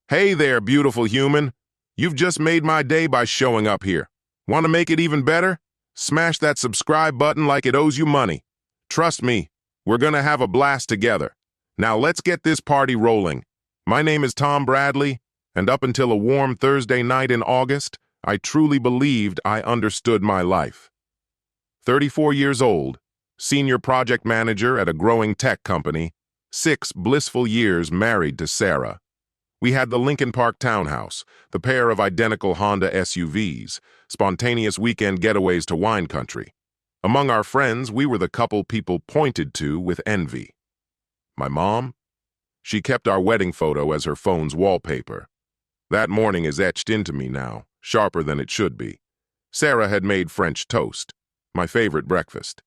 Hey there, beautiful human. You've just made my day by showing up here. Want to make it even better? Smash that subscribe button like it owes you money. Trust me, we're gonna have a blast together. Now let's get this party rolling. My name is Tom Bradley, and up until a warm Thursday night in August, I truly believed I understood my life. 34 years old, senior project manager at a growing tech company, 6 blissful years married to Sarah. We had the Lincoln Park townhouse, the pair of identical Honda SUVs, spontaneous weekend getaways to wine country. Among our friends, we were the couple people pointed to with envy. My mom? She kept our wedding photo as her phone's wallpaper. That morning is etched into me now, sharper than it should be. Sarah had made French toast, my favorite breakfast.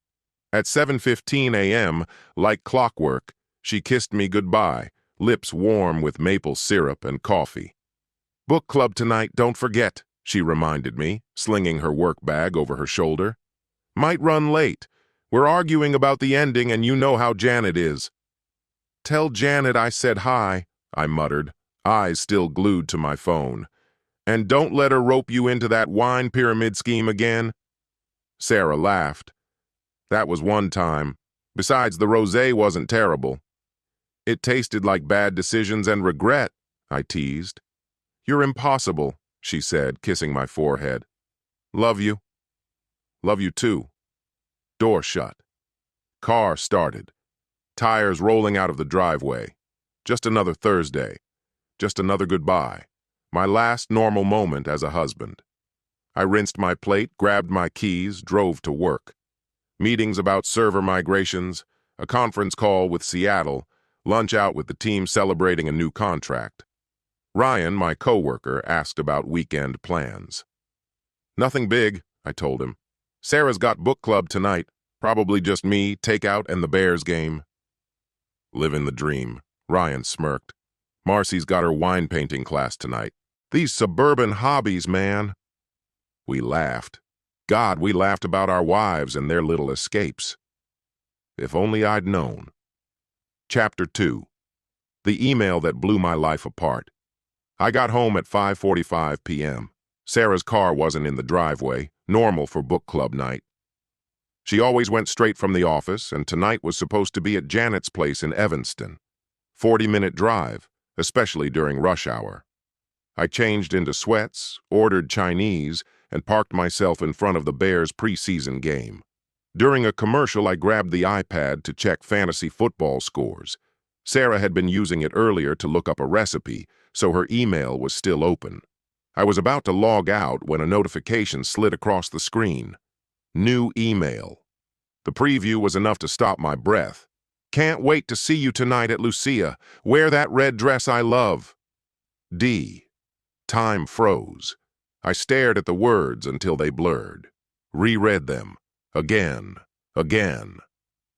At 7:15 a.m., like clockwork, she kissed me goodbye, lips warm with maple syrup and coffee. "Book club tonight, don't forget," she reminded me, slinging her work bag over her shoulder. "Might run late. We're arguing about the ending and you know how Janet is." "Tell Janet I said hi," I muttered, eyes still glued to my phone. "And don't let her rope you into that wine pyramid scheme again." Sarah laughed. "That was one time. Besides, the rosé wasn't terrible." "It tasted like bad decisions and regret," I teased. "You're impossible," she said, kissing my forehead. "Love you." "Love you too." Door shut. Car started. Tires rolling out of the driveway. Just another Thursday. Just another goodbye. My last normal moment as a husband. I rinsed my plate, grabbed my keys, drove to work. Meetings about server migrations, a conference call with Seattle, lunch out with the team celebrating a new contract. Ryan, my coworker, asked about weekend plans. "Nothing big," I told him. "Sarah's got book club tonight. Probably just me, takeout, and the Bears game." "Living the dream," Ryan smirked. "Marcy's got her wine painting class tonight. These suburban hobbies, man." We laughed. God, we laughed about our wives and their little escapes. If only I'd known. Chapter 2. The email that blew my life apart. I got home at 5:45 p.m. Sarah's car wasn't in the driveway, normal for book club night. She always went straight from the office, and tonight was supposed to be at Janet's place in Evanston. 40-minute drive, especially during rush hour. I changed into sweats, ordered Chinese, and parked myself in front of the Bears' preseason game. During a commercial, I grabbed the iPad to check fantasy football scores. Sarah had been using it earlier to look up a recipe, so her email was still open. I was about to log out when a notification slid across the screen. New email. The preview was enough to stop my breath. "Can't wait to see you tonight at Lucia. Wear that red dress I love. D." Time froze. I stared at the words until they blurred. Reread them. Again.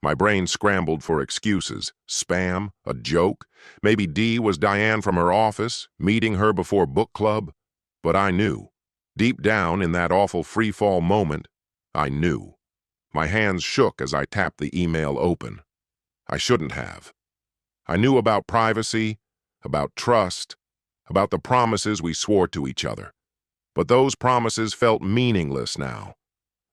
My brain scrambled for excuses. Spam? A joke? Maybe D was Diane from her office, meeting her before book club? But I knew. Deep down in that awful free-fall moment, I knew. My hands shook as I tapped the email open. I shouldn't have. I knew about privacy, about trust, about the promises we swore to each other. But those promises felt meaningless now.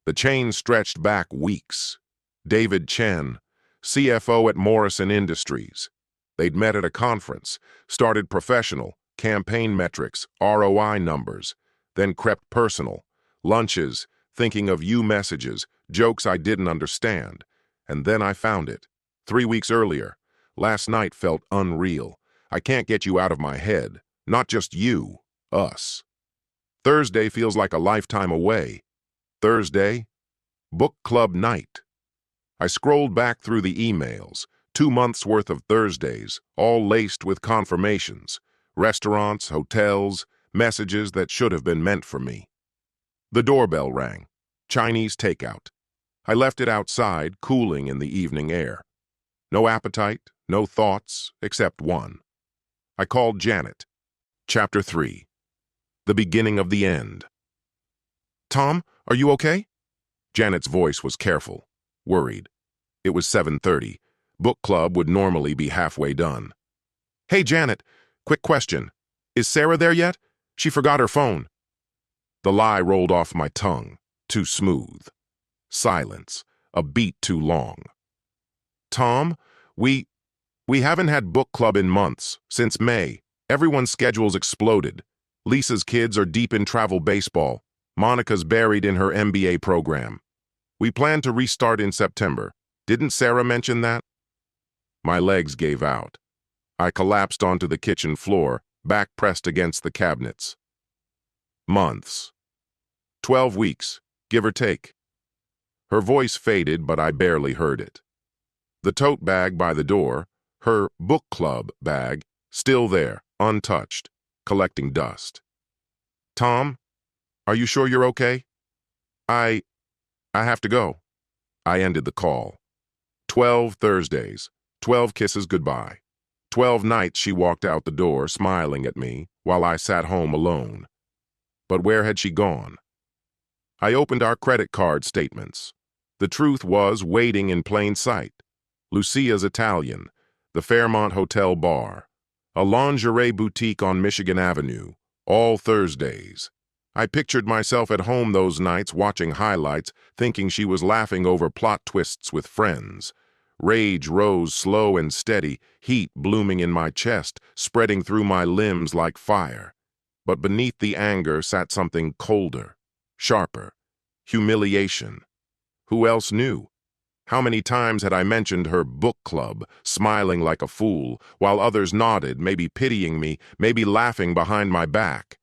The chain stretched back weeks. David Chen, CFO at Morrison Industries. They'd met at a conference, started professional, campaign metrics, ROI numbers, then crept personal, lunches, thinking of you messages, jokes I didn't understand. And then I found it. 3 weeks earlier. Last night felt unreal. I can't get you out of my head. Not just you, us. Thursday feels like a lifetime away. Thursday? Book club night. I scrolled back through the emails, 2 months worth of Thursdays, all laced with confirmations, restaurants, hotels, messages that should have been meant for me. The doorbell rang. Chinese takeout. I left it outside, cooling in the evening air. No appetite, no thoughts, except one. I called Janet. Chapter 3. The beginning of the end. "Tom, are you okay?" Janet's voice was careful, worried. It was 7:30. Book club would normally be halfway done. "Hey, Janet, quick question. Is Sarah there yet? She forgot her phone. The lie rolled off my tongue, too smooth. Silence, a beat too long. Tom, we haven't had book club in months, since May. Everyone's schedules exploded. Lisa's kids are deep in travel baseball. Monica's buried in her MBA program. We plan to restart in September. Didn't Sarah mention that? My legs gave out. I collapsed onto the kitchen floor, back pressed against the cabinets. Months. 12 weeks, give or take. Her voice faded, but I barely heard it. The tote bag by the door, her book club bag, still there, untouched, collecting dust. Tom, are you sure you're okay? I have to go. I ended the call. 12 Thursdays, 12 kisses goodbye. 12 nights she walked out the door, smiling at me, while I sat home alone. But where had she gone? I opened our credit card statements. The truth was waiting in plain sight. Lucia's Italian, the Fairmont Hotel Bar, a lingerie boutique on Michigan Avenue, all Thursdays. I pictured myself at home those nights watching highlights, thinking she was laughing over plot twists with friends. Rage rose slow and steady, heat blooming in my chest, spreading through my limbs like fire. But beneath the anger sat something colder, sharper, humiliation. Who else knew? How many times had I mentioned her book club, smiling like a fool, while others nodded, maybe pitying me, maybe laughing behind my back?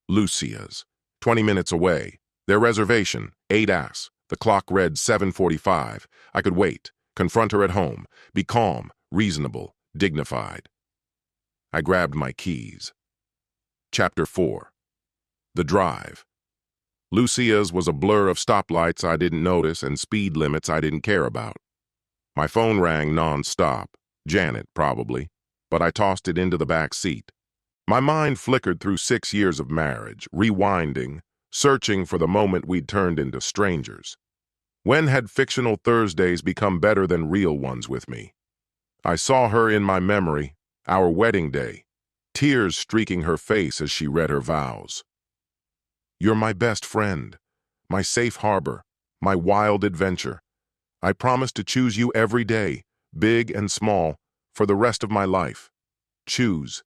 Lucia's, 20 minutes away. Their reservation, 8 The clock read 7:45. I could wait, confront her at home, be calm, reasonable, dignified. I grabbed my keys. Chapter 4. The Drive. Lucia's was a blur of stoplights I didn't notice and speed limits I didn't care about. My phone rang non-stop. Janet, probably, but I tossed it into the back seat. My mind flickered through 6 years of marriage, rewinding, searching for the moment we'd turned into strangers. When had fictional Thursdays become better than real ones with me? I saw her in my memory, our wedding day, tears streaking her face as she read her vows. You're my best friend, my safe harbor, my wild adventure. I promise to choose you every day, big and small, for the rest of my life. Choose.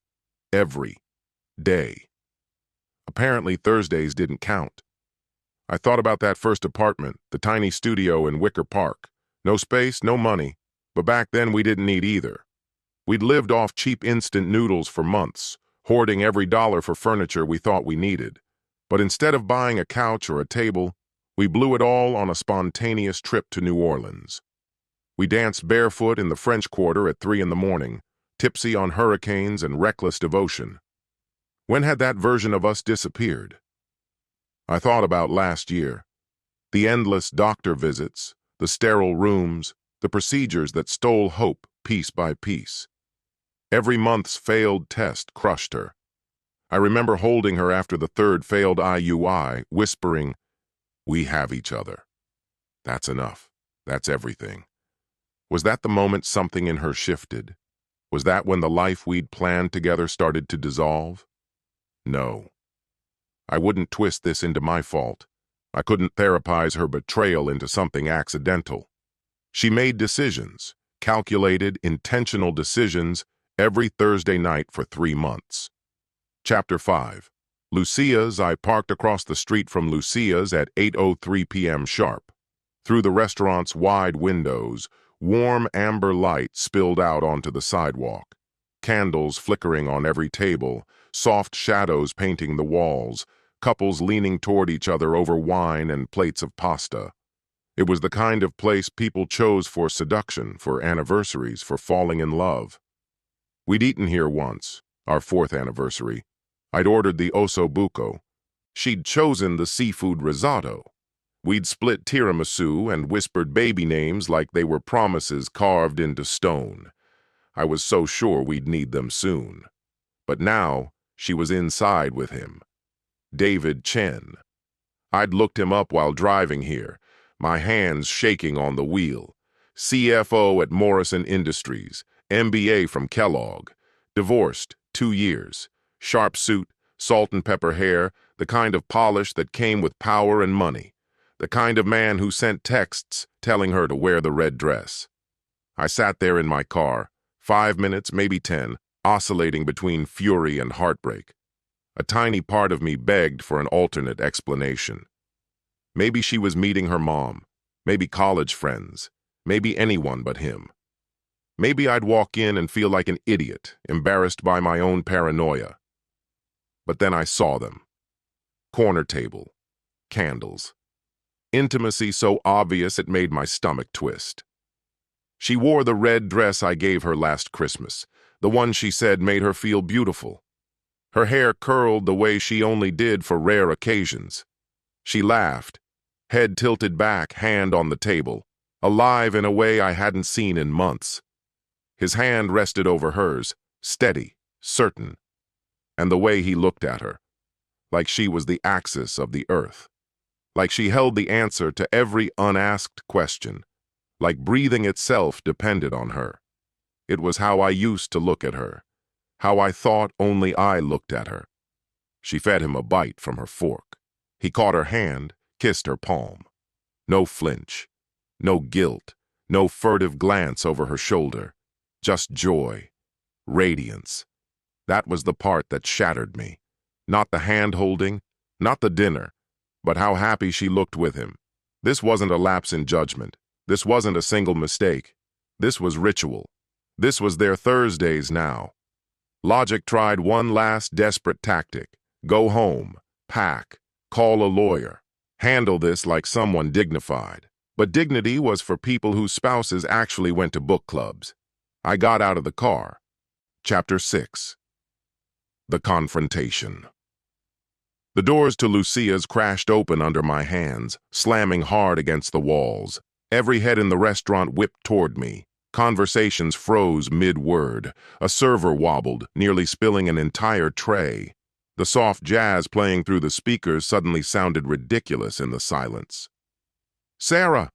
Every day. Apparently Thursdays didn't count. I thought about that first apartment, the tiny studio in Wicker Park. No space, no money, but back then we didn't need either. We'd lived off cheap instant noodles for months, hoarding every dollar for furniture we thought we needed. But instead of buying a couch or a table, we blew it all on a spontaneous trip to New Orleans. We danced barefoot in the French Quarter at 3 a.m, tipsy on hurricanes and reckless devotion. When had that version of us disappeared? I thought about last year. The endless doctor visits, the sterile rooms, the procedures that stole hope piece by piece. Every month's failed test crushed her. I remember holding her after the third failed IUI, whispering, "We have each other. That's enough. That's everything." Was that the moment something in her shifted? Was that when the life we'd planned together started to dissolve? No. I wouldn't twist this into my fault. I couldn't therapize her betrayal into something accidental. She made decisions, calculated, intentional decisions, every Thursday night for 3 months. Chapter 5. Lucia's. I parked across the street from Lucia's at 8:03 p.m. sharp. Through the restaurant's wide windows, warm amber light spilled out onto the sidewalk. Candles flickering on every table, soft shadows painting the walls, couples leaning toward each other over wine and plates of pasta. It was the kind of place people chose for seduction, for anniversaries, for falling in love. We'd eaten here once, our 4th anniversary. I'd ordered the osso buco. She'd chosen the seafood risotto. We'd split tiramisu and whispered baby names like they were promises carved into stone. I was so sure we'd need them soon. But now, she was inside with him. David Chen. I'd looked him up while driving here, my hands shaking on the wheel. CFO at Morrison Industries, MBA from Kellogg, divorced, 2 years. Sharp suit, salt and pepper hair, the kind of polish that came with power and money. The kind of man who sent texts telling her to wear the red dress. I sat there in my car, 5 minutes, maybe 10, oscillating between fury and heartbreak. A tiny part of me begged for an alternate explanation. Maybe she was meeting her mom, maybe college friends, maybe anyone but him. Maybe I'd walk in and feel like an idiot, embarrassed by my own paranoia. But then I saw them. Corner table, candles. Intimacy so obvious it made my stomach twist. She wore the red dress I gave her last Christmas, the one she said made her feel beautiful. Her hair curled the way she only did for rare occasions. She laughed, head tilted back, hand on the table, alive in a way I hadn't seen in months. His hand rested over hers, steady, certain, and the way he looked at her, like she was the axis of the earth, like she held the answer to every unasked question, like breathing itself depended on her. It was how I used to look at her, how I thought only I looked at her. She fed him a bite from her fork. He caught her hand, kissed her palm. No flinch, no guilt, no furtive glance over her shoulder, just joy, radiance. That was the part that shattered me. Not the hand-holding, not the dinner, but how happy she looked with him. This wasn't a lapse in judgment. This wasn't a single mistake. This was ritual. This was their Thursdays now. Logic tried one last desperate tactic. Go home, pack, call a lawyer, handle this like someone dignified. But dignity was for people whose spouses actually went to book clubs. I got out of the car. Chapter 6. The Confrontation. The doors to Lucia's crashed open under my hands, slamming hard against the walls. Every head in the restaurant whipped toward me. Conversations froze mid-word. A server wobbled, nearly spilling an entire tray. The soft jazz playing through the speakers suddenly sounded ridiculous in the silence. "Sarah!"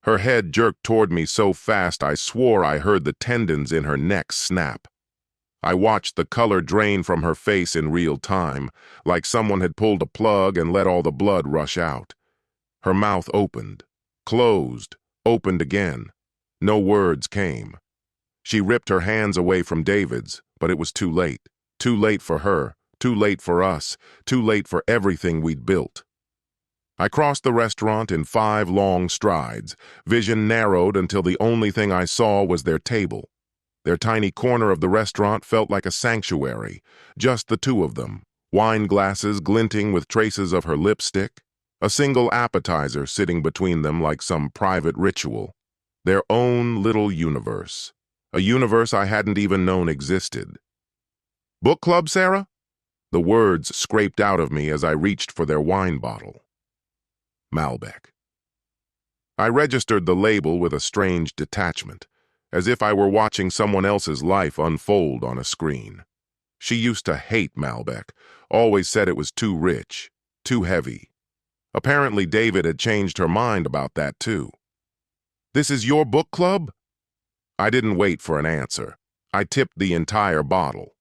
Her head jerked toward me so fast I swore I heard the tendons in her neck snap. I watched the color drain from her face in real time, like someone had pulled a plug and let all the blood rush out. Her mouth opened, closed, opened again. No words came. She ripped her hands away from David's, but it was too late. Too late for her, too late for us, too late for everything we'd built. I crossed the restaurant in 5 long strides, vision narrowed until the only thing I saw was their table. Their tiny corner of the restaurant felt like a sanctuary, just the two of them, wine glasses glinting with traces of her lipstick, a single appetizer sitting between them like some private ritual. Their own little universe, a universe I hadn't even known existed. "Book club, Sarah?" The words scraped out of me as I reached for their wine bottle. Malbec. I registered the label with a strange detachment, as if I were watching someone else's life unfold on a screen. She used to hate Malbec, always said it was too rich, too heavy. Apparently David had changed her mind about that too. "This is your book club?" I didn't wait for an answer. I tipped the entire bottle.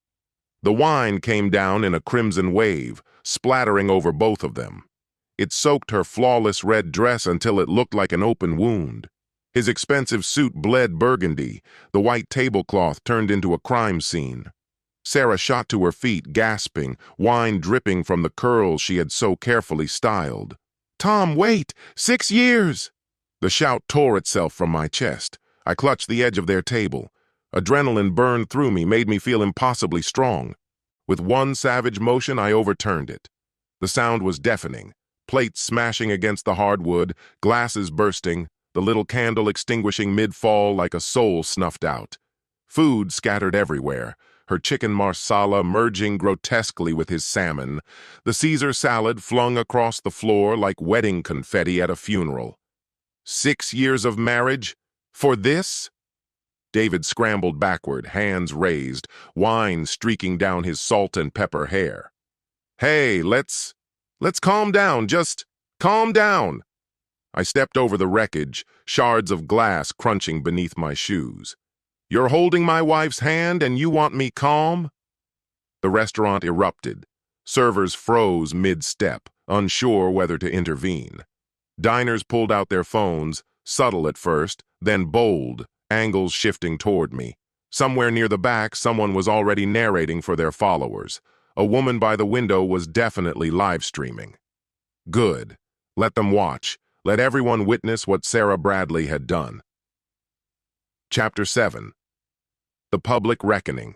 The wine came down in a crimson wave, splattering over both of them. It soaked her flawless red dress until it looked like an open wound. His expensive suit bled burgundy. The white tablecloth turned into a crime scene. Sarah shot to her feet, gasping, wine dripping from the curls she had so carefully styled. "Tom, wait! 6 years!" The shout tore itself from my chest. I clutched the edge of their table. Adrenaline burned through me, made me feel impossibly strong. With one savage motion, I overturned it. The sound was deafening. Plates smashing against the hardwood, glasses bursting, the little candle extinguishing mid-fall like a soul snuffed out. Food scattered everywhere, her chicken marsala merging grotesquely with his salmon, the Caesar salad flung across the floor like wedding confetti at a funeral. 6 years of marriage? For this? David scrambled backward, hands raised, wine streaking down his salt and pepper hair. "Hey, let's calm down, just calm down." I stepped over the wreckage, shards of glass crunching beneath my shoes. "You're holding my wife's hand and you want me calm?" The restaurant erupted. Servers froze mid-step, unsure whether to intervene. Diners pulled out their phones, subtle at first, then bold, angles shifting toward me. Somewhere near the back, someone was already narrating for their followers. A woman by the window was definitely live streaming. Good. Let them watch. Let everyone witness what Sarah Bradley had done. Chapter 7. The Public Reckoning.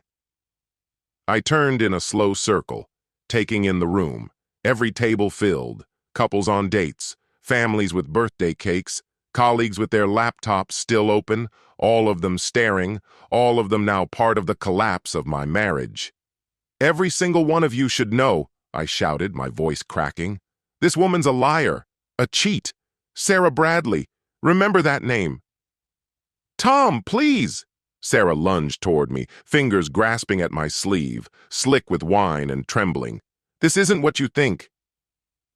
I turned in a slow circle, taking in the room. Every table filled, couples on dates, families with birthday cakes, colleagues with their laptops still open, all of them staring, all of them now part of the collapse of my marriage. "Every single one of you should know," I shouted, my voice cracking. "This woman's a liar, a cheat. Sarah Bradley. Remember that name." "Tom, please!" Sarah lunged toward me, fingers grasping at my sleeve, slick with wine and trembling. "This isn't what you think."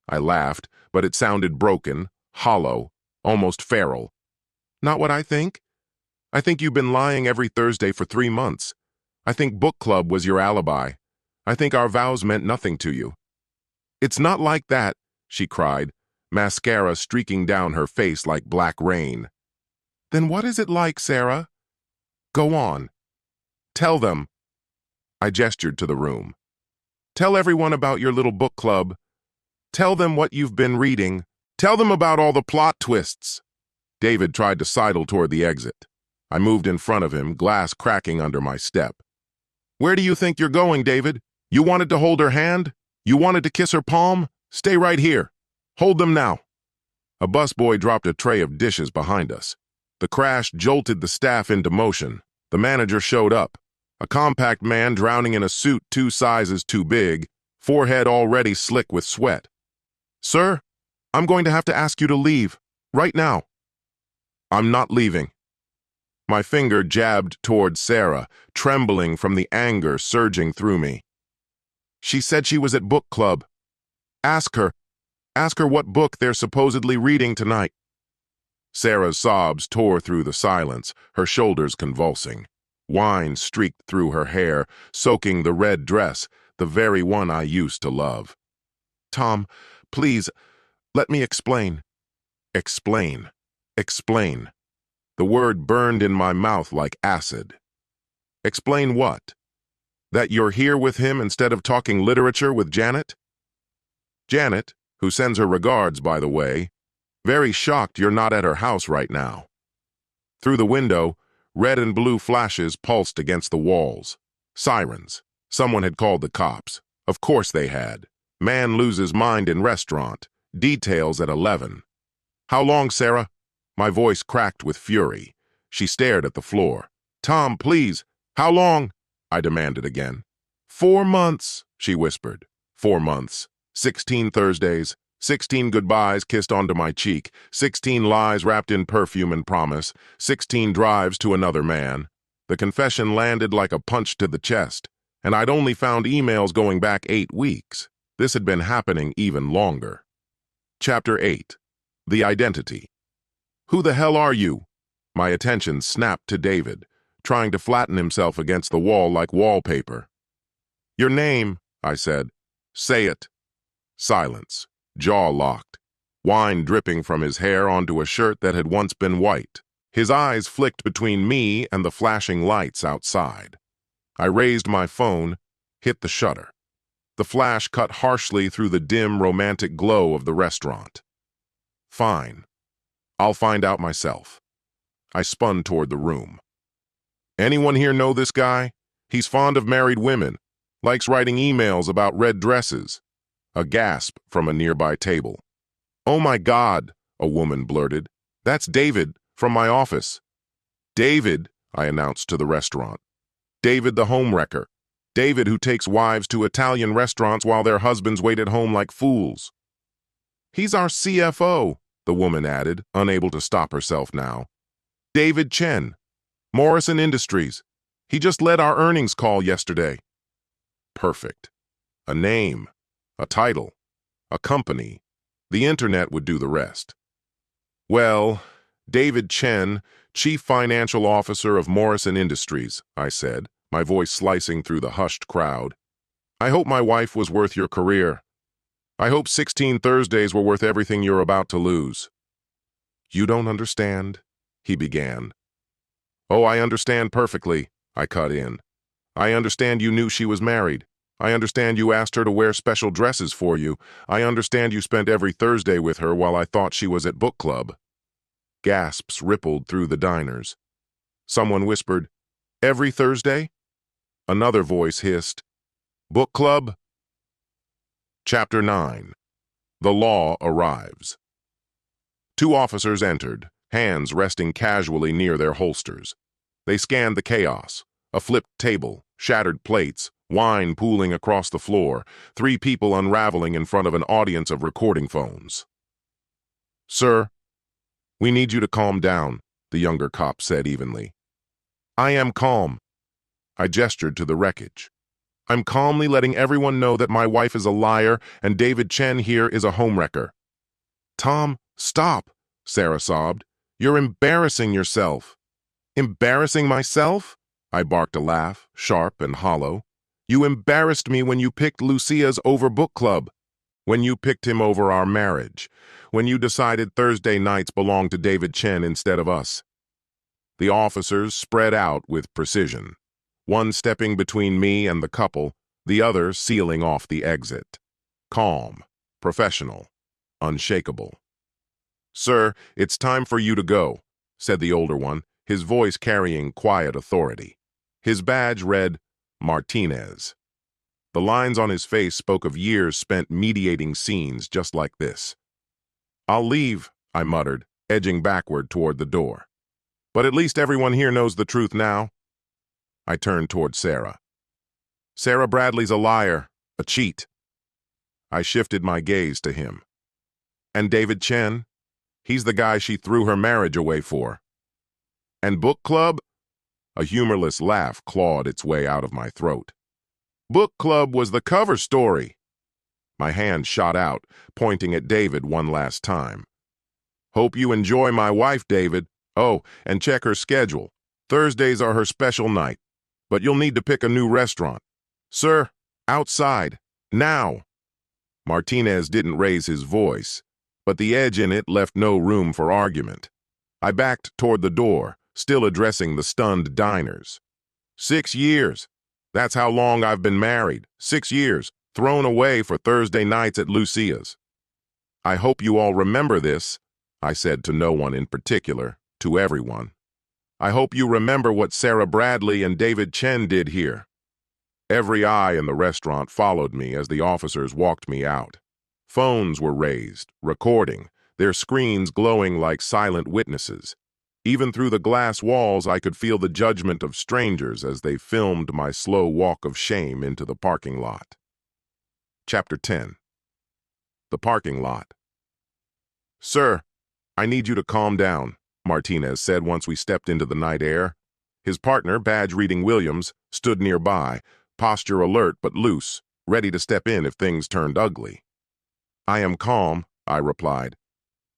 I laughed, but it sounded broken, hollow, almost feral. "Not what I think? I think you've been lying every Thursday for 3 months. I think book club was your alibi. I think our vows meant nothing to you." "It's not like that," she cried, mascara streaking down her face like black rain. "Then what is it like, Sarah? Go on. Tell them." I gestured to the room. "Tell everyone about your little book club. Tell them what you've been reading. Tell them about all the plot twists." David tried to sidle toward the exit. I moved in front of him, glass cracking under my step. "Where do you think you're going, David? You wanted to hold her hand? You wanted to kiss her palm? Stay right here. Hold them now." A busboy dropped a tray of dishes behind us. The crash jolted the staff into motion. The manager showed up. A compact man drowning in a suit 2 sizes too big, forehead already slick with sweat. "Sir, I'm going to have to ask you to leave. Right now." "I'm not leaving." My finger jabbed toward Sarah, trembling from the anger surging through me. "She said she was at book club. Ask her. Ask her what book they're supposedly reading tonight." Sarah's sobs tore through the silence, her shoulders convulsing. Wine streaked through her hair, soaking the red dress, the very one I used to love. "Tom, please, let me explain." Explain. Explain. The word burned in my mouth like acid. Explain what? That you're here with him instead of talking literature with Janet? Janet, who sends her regards, by the way, very shocked you're not at her house right now. Through the window, red and blue flashes pulsed against the walls. Sirens. Someone had called the cops. Of course they had. Man loses mind in restaurant. Details at 11. "How long, Sarah?" My voice cracked with fury. She stared at the floor. "Tom, please. How long?" I demanded again. 4 months, she whispered. 4 months. 16 Thursdays. 16 goodbyes kissed onto my cheek. 16 lies wrapped in perfume and promise. 16 drives to another man. The confession landed like a punch to the chest. And I'd only found emails going back 8 weeks. This had been happening even longer. Chapter 8. The Identity. "Who the hell are you?" My attention snapped to David, trying to flatten himself against the wall like wallpaper. "Your name," I said. "Say it." Silence, jaw locked, wine dripping from his hair onto a shirt that had once been white. His eyes flicked between me and the flashing lights outside. I raised my phone, hit the shutter. The flash cut harshly through the dim, romantic glow of the restaurant. Fine. I'll find out myself. I spun toward the room. "Anyone here know this guy? He's fond of married women, likes writing emails about red dresses." A gasp from a nearby table. "Oh my God," a woman blurted. "That's David, from my office." "David," I announced to the restaurant. "David the homewrecker. David who takes wives to Italian restaurants while their husbands wait at home like fools." "He's our CFO," the woman added, unable to stop herself now. "David Chen, Morrison Industries. He just led our earnings call yesterday." Perfect. A name, a title, a company. The internet would do the rest. "Well, David Chen, Chief Financial Officer of Morrison Industries," I said, my voice slicing through the hushed crowd. I hope my wife was worth your career. I hope 16 Thursdays were worth everything you're about to lose. You don't understand, he began. Oh, I understand perfectly, I cut in. I understand you knew she was married. I understand you asked her to wear special dresses for you. I understand you spent every Thursday with her while I thought she was at book club. Gasps rippled through the diners. Someone whispered, "Every Thursday?" Another voice hissed, "Book club?" Chapter 9. The Law Arrives. Two officers entered, hands resting casually near their holsters. They scanned the chaos: a flipped table, shattered plates, wine pooling across the floor, three people unraveling in front of an audience of recording phones. "Sir, we need you to calm down," the younger cop said evenly. "I am calm." I gestured to the wreckage. "I'm calmly letting everyone know that my wife is a liar and David Chen here is a homewrecker." "Tom, stop," Sarah sobbed. "You're embarrassing yourself." "Embarrassing myself?" I barked a laugh, sharp and hollow. "You embarrassed me when you picked Lucia's over book club. When you picked him over our marriage. When you decided Thursday nights belonged to David Chen instead of us." The officers spread out with precision, one stepping between me and the couple, the other sealing off the exit. Calm, professional, unshakable. "Sir, it's time for you to go," said the older one, his voice carrying quiet authority. His badge read, Martinez. The lines on his face spoke of years spent mediating scenes just like this. "I'll leave," I muttered, edging backward toward the door. "But at least everyone here knows the truth now." I turned toward Sarah. "Sarah Bradley's a liar, a cheat." I shifted my gaze to him. "And David Chen? He's the guy she threw her marriage away for." "And book club?" A humorless laugh clawed its way out of my throat. "Book club was the cover story." My hand shot out, pointing at David one last time. "Hope you enjoy my wife, David. Oh, and check her schedule. Thursdays are her special night. But you'll need to pick a new restaurant. Sir, outside, now." Martinez didn't raise his voice, but the edge in it left no room for argument. I backed toward the door, still addressing the stunned diners. 6 years. That's how long I've been married. 6 years, thrown away for Thursday nights at Lucia's. "I hope you all remember this," I said to no one in particular, to everyone. "I hope you remember what Sarah Bradley and David Chen did here." Every eye in the restaurant followed me as the officers walked me out. Phones were raised, recording, their screens glowing like silent witnesses. Even through the glass walls, I could feel the judgment of strangers as they filmed my slow walk of shame into the parking lot. Chapter 10. The parking lot. "Sir, I need you to calm down," Martinez said once we stepped into the night air. His partner, badge-reading Williams, stood nearby, posture alert but loose, ready to step in if things turned ugly. "I am calm," I replied.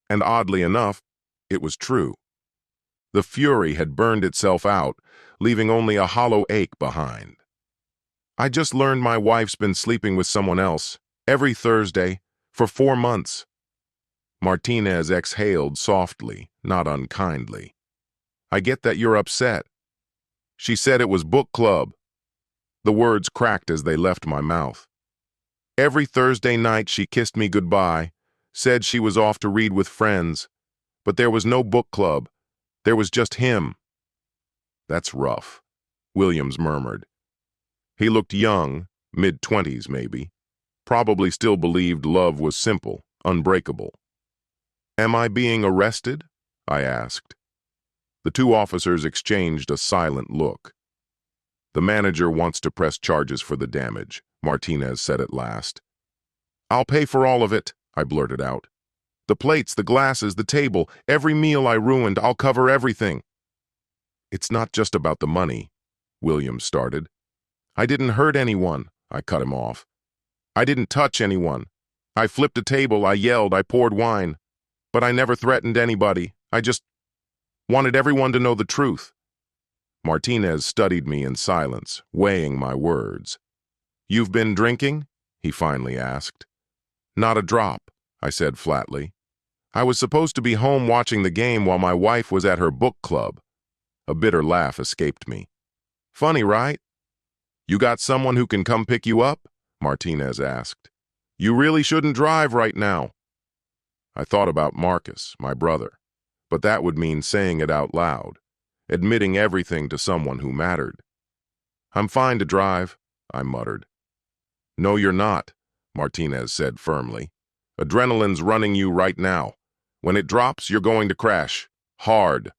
And oddly enough, it was true. The fury had burned itself out, leaving only a hollow ache behind. "I just learned my wife's been sleeping with someone else, every Thursday, for 4 months. Martinez exhaled softly, not unkindly. "I get that you're upset. She said it was book club." The words cracked as they left my mouth. "Every Thursday night she kissed me goodbye, said she was off to read with friends, but there was no book club. There was just him." "That's rough," Williams murmured. He looked young, mid-20s maybe, probably still believed love was simple, unbreakable. "Am I being arrested?" I asked. The two officers exchanged a silent look. "The manager wants to press charges for the damage," Martinez said at last. "I'll pay for all of it," I blurted out. "The plates, the glasses, the table, every meal I ruined, I'll cover everything." "It's not just about the money," Williams started. "I didn't hurt anyone," I cut him off. "I didn't touch anyone. I flipped a table, I yelled, I poured wine. But I never threatened anybody. I just wanted everyone to know the truth." Martinez studied me in silence, weighing my words. "You've been drinking?" he finally asked. "Not a drop," I said flatly. "I was supposed to be home watching the game while my wife was at her book club." A bitter laugh escaped me. "Funny, right?" "You got someone who can come pick you up?" Martinez asked. "You really shouldn't drive right now." I thought about Marcus, my brother, but that would mean saying it out loud, admitting everything to someone who mattered. "I'm fine to drive," I muttered. "No, you're not," Martinez said firmly. "Adrenaline's running you right now. When it drops, you're going to crash. Hard.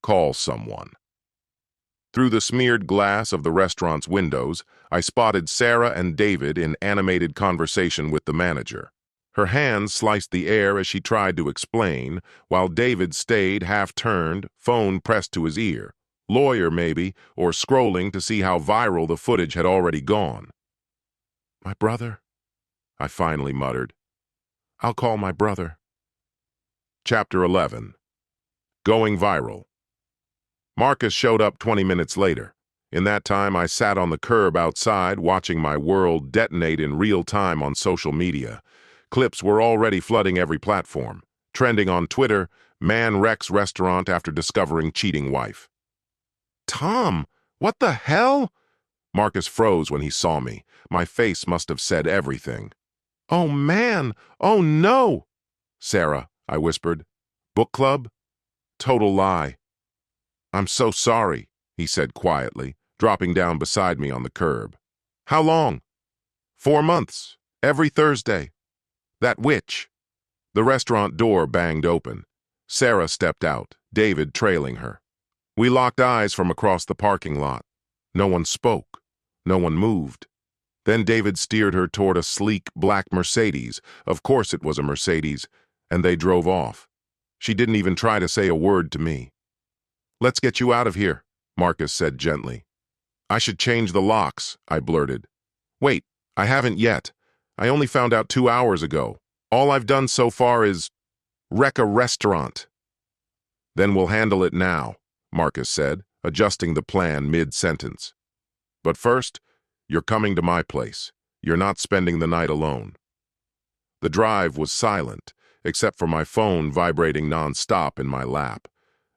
Call someone." Through the smeared glass of the restaurant's windows, I spotted Sarah and David in animated conversation with the manager. Her hands sliced the air as she tried to explain, while David stayed half-turned, phone pressed to his ear. Lawyer, maybe, or scrolling to see how viral the footage had already gone. "My brother?" I finally muttered. "I'll call my brother." Chapter 11. Going Viral. Marcus showed up 20 minutes later. In that time, I sat on the curb outside watching my world detonate in real time on social media. Clips were already flooding every platform. Trending on Twitter, man wrecks restaurant after discovering cheating wife. "Tom, what the hell?" Marcus froze when he saw me. My face must have said everything. "Oh man, oh no!" "Sarah," I whispered. "Book club?" "Total lie." "I'm so sorry," he said quietly, dropping down beside me on the curb. "How long?" "4 months. Every Thursday." "That witch." The restaurant door banged open. Sarah stepped out, David trailing her. We locked eyes from across the parking lot. No one spoke. No one moved. Then David steered her toward a sleek black Mercedes. Of course it was a Mercedes, and they drove off. She didn't even try to say a word to me. "Let's get you out of here," Marcus said gently. "I should change the locks," I blurted. "Wait, I haven't yet. I only found out 2 hours ago. All I've done so far is wreck a restaurant." "Then we'll handle it now," Marcus said, adjusting the plan mid-sentence. "But first, you're coming to my place. You're not spending the night alone." The drive was silent, except for my phone vibrating non-stop in my lap.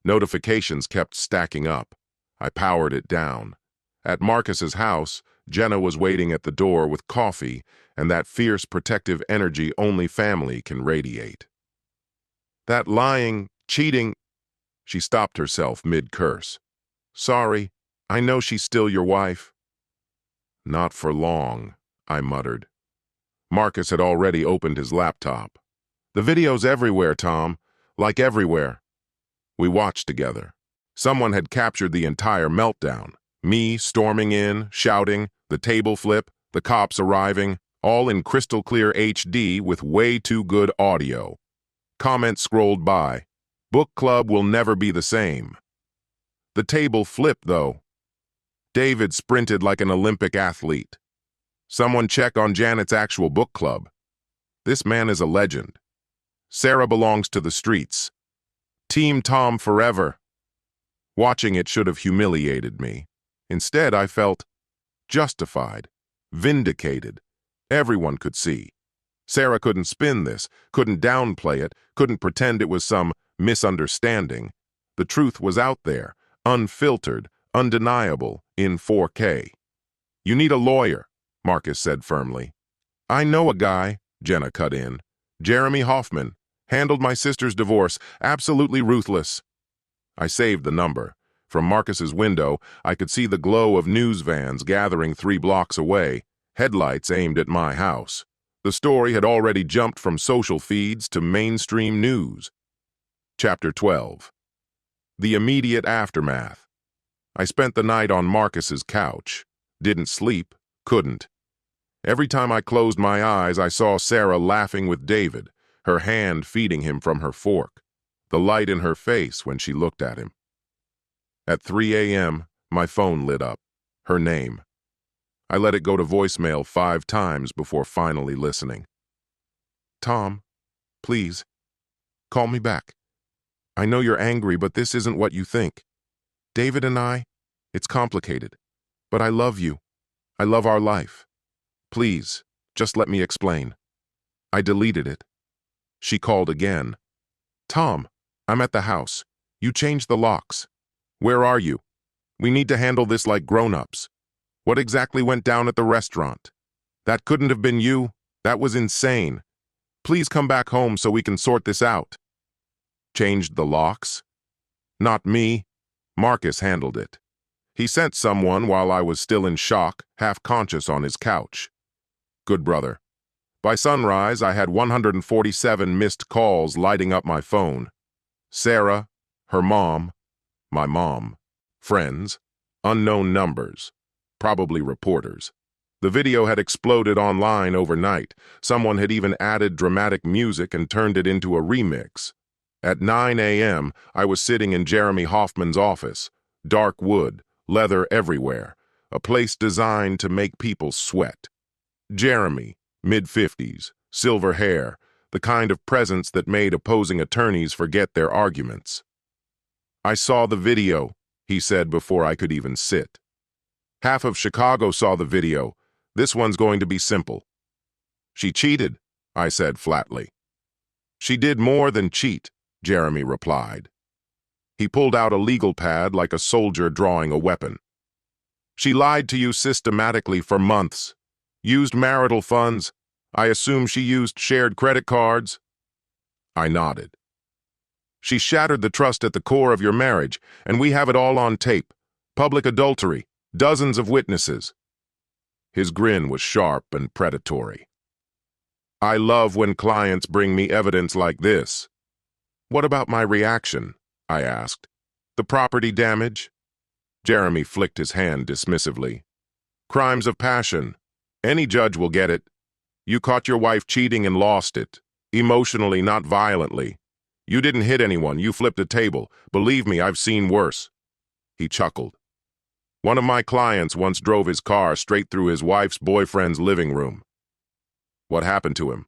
Notifications kept stacking up. I powered it down. At Marcus's house, Jenna was waiting at the door with coffee and that fierce protective energy only family can radiate. "That lying, cheating—" She stopped herself mid-curse. "Sorry, I know she's still your wife." "Not for long," I muttered. Marcus had already opened his laptop. "The video's everywhere, Tom. Like everywhere." We watched together. Someone had captured the entire meltdown. Me storming in, shouting, the table flip, the cops arriving, all in crystal clear HD with way too good audio. Comments scrolled by. "Book club will never be the same." The table flipped, though. David sprinted like an Olympic athlete. "Someone check on Janet's actual book club. This man is a legend. Sarah belongs to the streets. Team Tom forever." Watching it should have humiliated me. Instead, I felt justified, vindicated. Everyone could see. Sarah couldn't spin this, couldn't downplay it, couldn't pretend it was some misunderstanding. The truth was out there, unfiltered, undeniable, in 4K. "You need a lawyer," Marcus said firmly. "I know a guy," Jenna cut in. "Jeremy Hoffman. Handled my sister's divorce, absolutely ruthless." I saved the number. From Marcus's window, I could see the glow of news vans gathering 3 blocks away, headlights aimed at my house. The story had already jumped from social feeds to mainstream news. Chapter 12. The immediate aftermath. I spent the night on Marcus's couch. Didn't sleep, couldn't. Every time I closed my eyes, I saw Sarah laughing with David, her hand feeding him from her fork, the light in her face when she looked at him. At 3 a.m., my phone lit up. Her name. I let it go to voicemail 5 times before finally listening. "Tom, please, call me back. I know you're angry, but this isn't what you think. David and I, it's complicated. But I love you. I love our life. Please, just let me explain. I deleted it. She called again. Tom, I'm at the house. You changed the locks. Where are you? We need to handle this like grown-ups. What exactly went down at the restaurant? That couldn't have been you. That was insane. Please come back home so we can sort this out. Changed the locks? Not me. Marcus handled it. He sent someone while I was still in shock, half-conscious on his couch. Good brother. By sunrise, I had 147 missed calls lighting up my phone. Sarah, her mom, my mom, friends, unknown numbers, probably reporters. The video had exploded online overnight. Someone had even added dramatic music and turned it into a remix. At 9 a.m., I was sitting in Jeremy Hoffman's office. Dark wood, leather everywhere, a place designed to make people sweat. Jeremy, mid-50s, silver hair, the kind of presence that made opposing attorneys forget their arguments. I saw the video, he said before I could even sit. Half of Chicago saw the video. This one's going to be simple. She cheated, I said flatly. She did more than cheat, Jeremy replied. He pulled out a legal pad like a soldier drawing a weapon. She lied to you systematically for months. Used marital funds. I assume she used shared credit cards. I nodded. She shattered the trust at the core of your marriage, and we have it all on tape. Public adultery, dozens of witnesses. His grin was sharp and predatory. I love when clients bring me evidence like this. What about my reaction? I asked. The property damage? Jeremy flicked his hand dismissively. Crimes of passion. Any judge will get it. You caught your wife cheating and lost it. Emotionally, not violently. You didn't hit anyone, you flipped a table. Believe me, I've seen worse. He chuckled. One of my clients once drove his car straight through his wife's boyfriend's living room. What happened to him?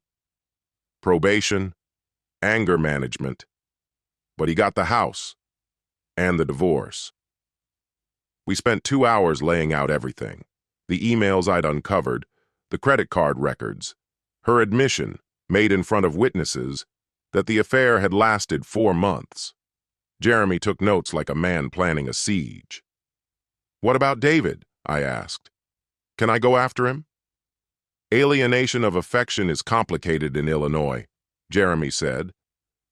Probation, anger management. But he got the house and the divorce. We spent 2 hours laying out everything. The emails I'd uncovered, the credit card records, her admission, made in front of witnesses, that the affair had lasted 4 months. Jeremy took notes like a man planning a siege. What about David? I asked. Can I go after him? Alienation of affection is complicated in Illinois, Jeremy said.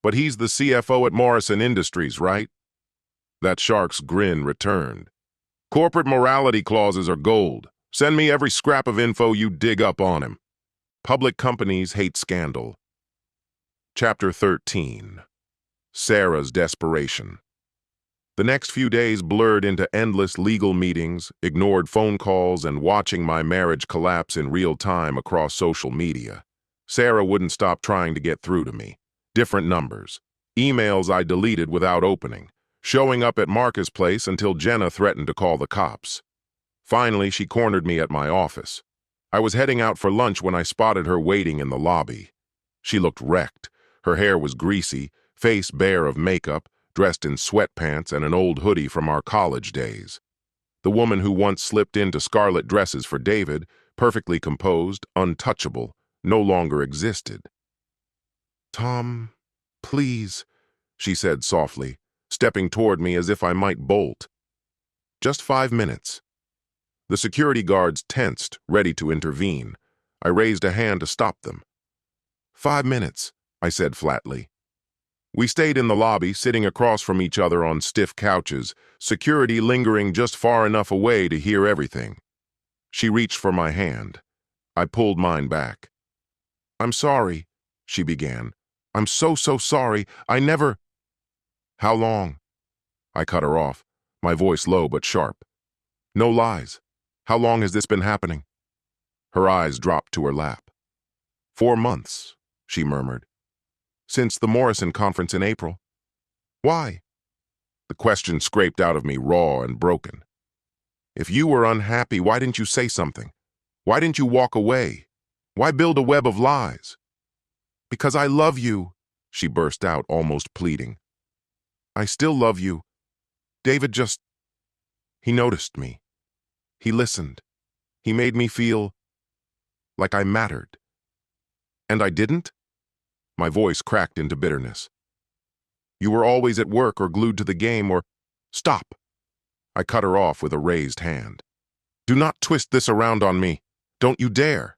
But he's the CFO at Morrison Industries, right? That shark's grin returned. Corporate morality clauses are gold. Send me every scrap of info you dig up on him. Public companies hate scandal. Chapter 13. Sarah's desperation. The next few days blurred into endless legal meetings, ignored phone calls, and watching my marriage collapse in real time across social media. Sarah wouldn't stop trying to get through to me. Different numbers. Emails I deleted without opening. Showing up at Marcus' place until Jenna threatened to call the cops. Finally, she cornered me at my office. I was heading out for lunch when I spotted her waiting in the lobby. She looked wrecked. Her hair was greasy, face bare of makeup, dressed in sweatpants and an old hoodie from our college days. The woman who once slipped into scarlet dresses for David, perfectly composed, untouchable, no longer existed. Tom, please, she said softly, stepping toward me as if I might bolt. Just 5 minutes. The security guards tensed, ready to intervene. I raised a hand to stop them. 5 minutes, I said flatly. We stayed in the lobby, sitting across from each other on stiff couches, security lingering just far enough away to hear everything. She reached for my hand. I pulled mine back. I'm sorry, she began. I'm so sorry. I never... How long? I cut her off, my voice low but sharp. No lies. How long has this been happening? Her eyes dropped to her lap. 4 months, she murmured. Since the Morrison conference in April. Why? The question scraped out of me raw and broken. If you were unhappy, why didn't you say something? Why didn't you walk away? Why build a web of lies? Because I love you, she burst out, almost pleading. I still love you. David just... He noticed me. He listened. He made me feel like I mattered. And I didn't? My voice cracked into bitterness. You were always at work or glued to the game or... Stop! I cut her off with a raised hand. Do not twist this around on me. Don't you dare.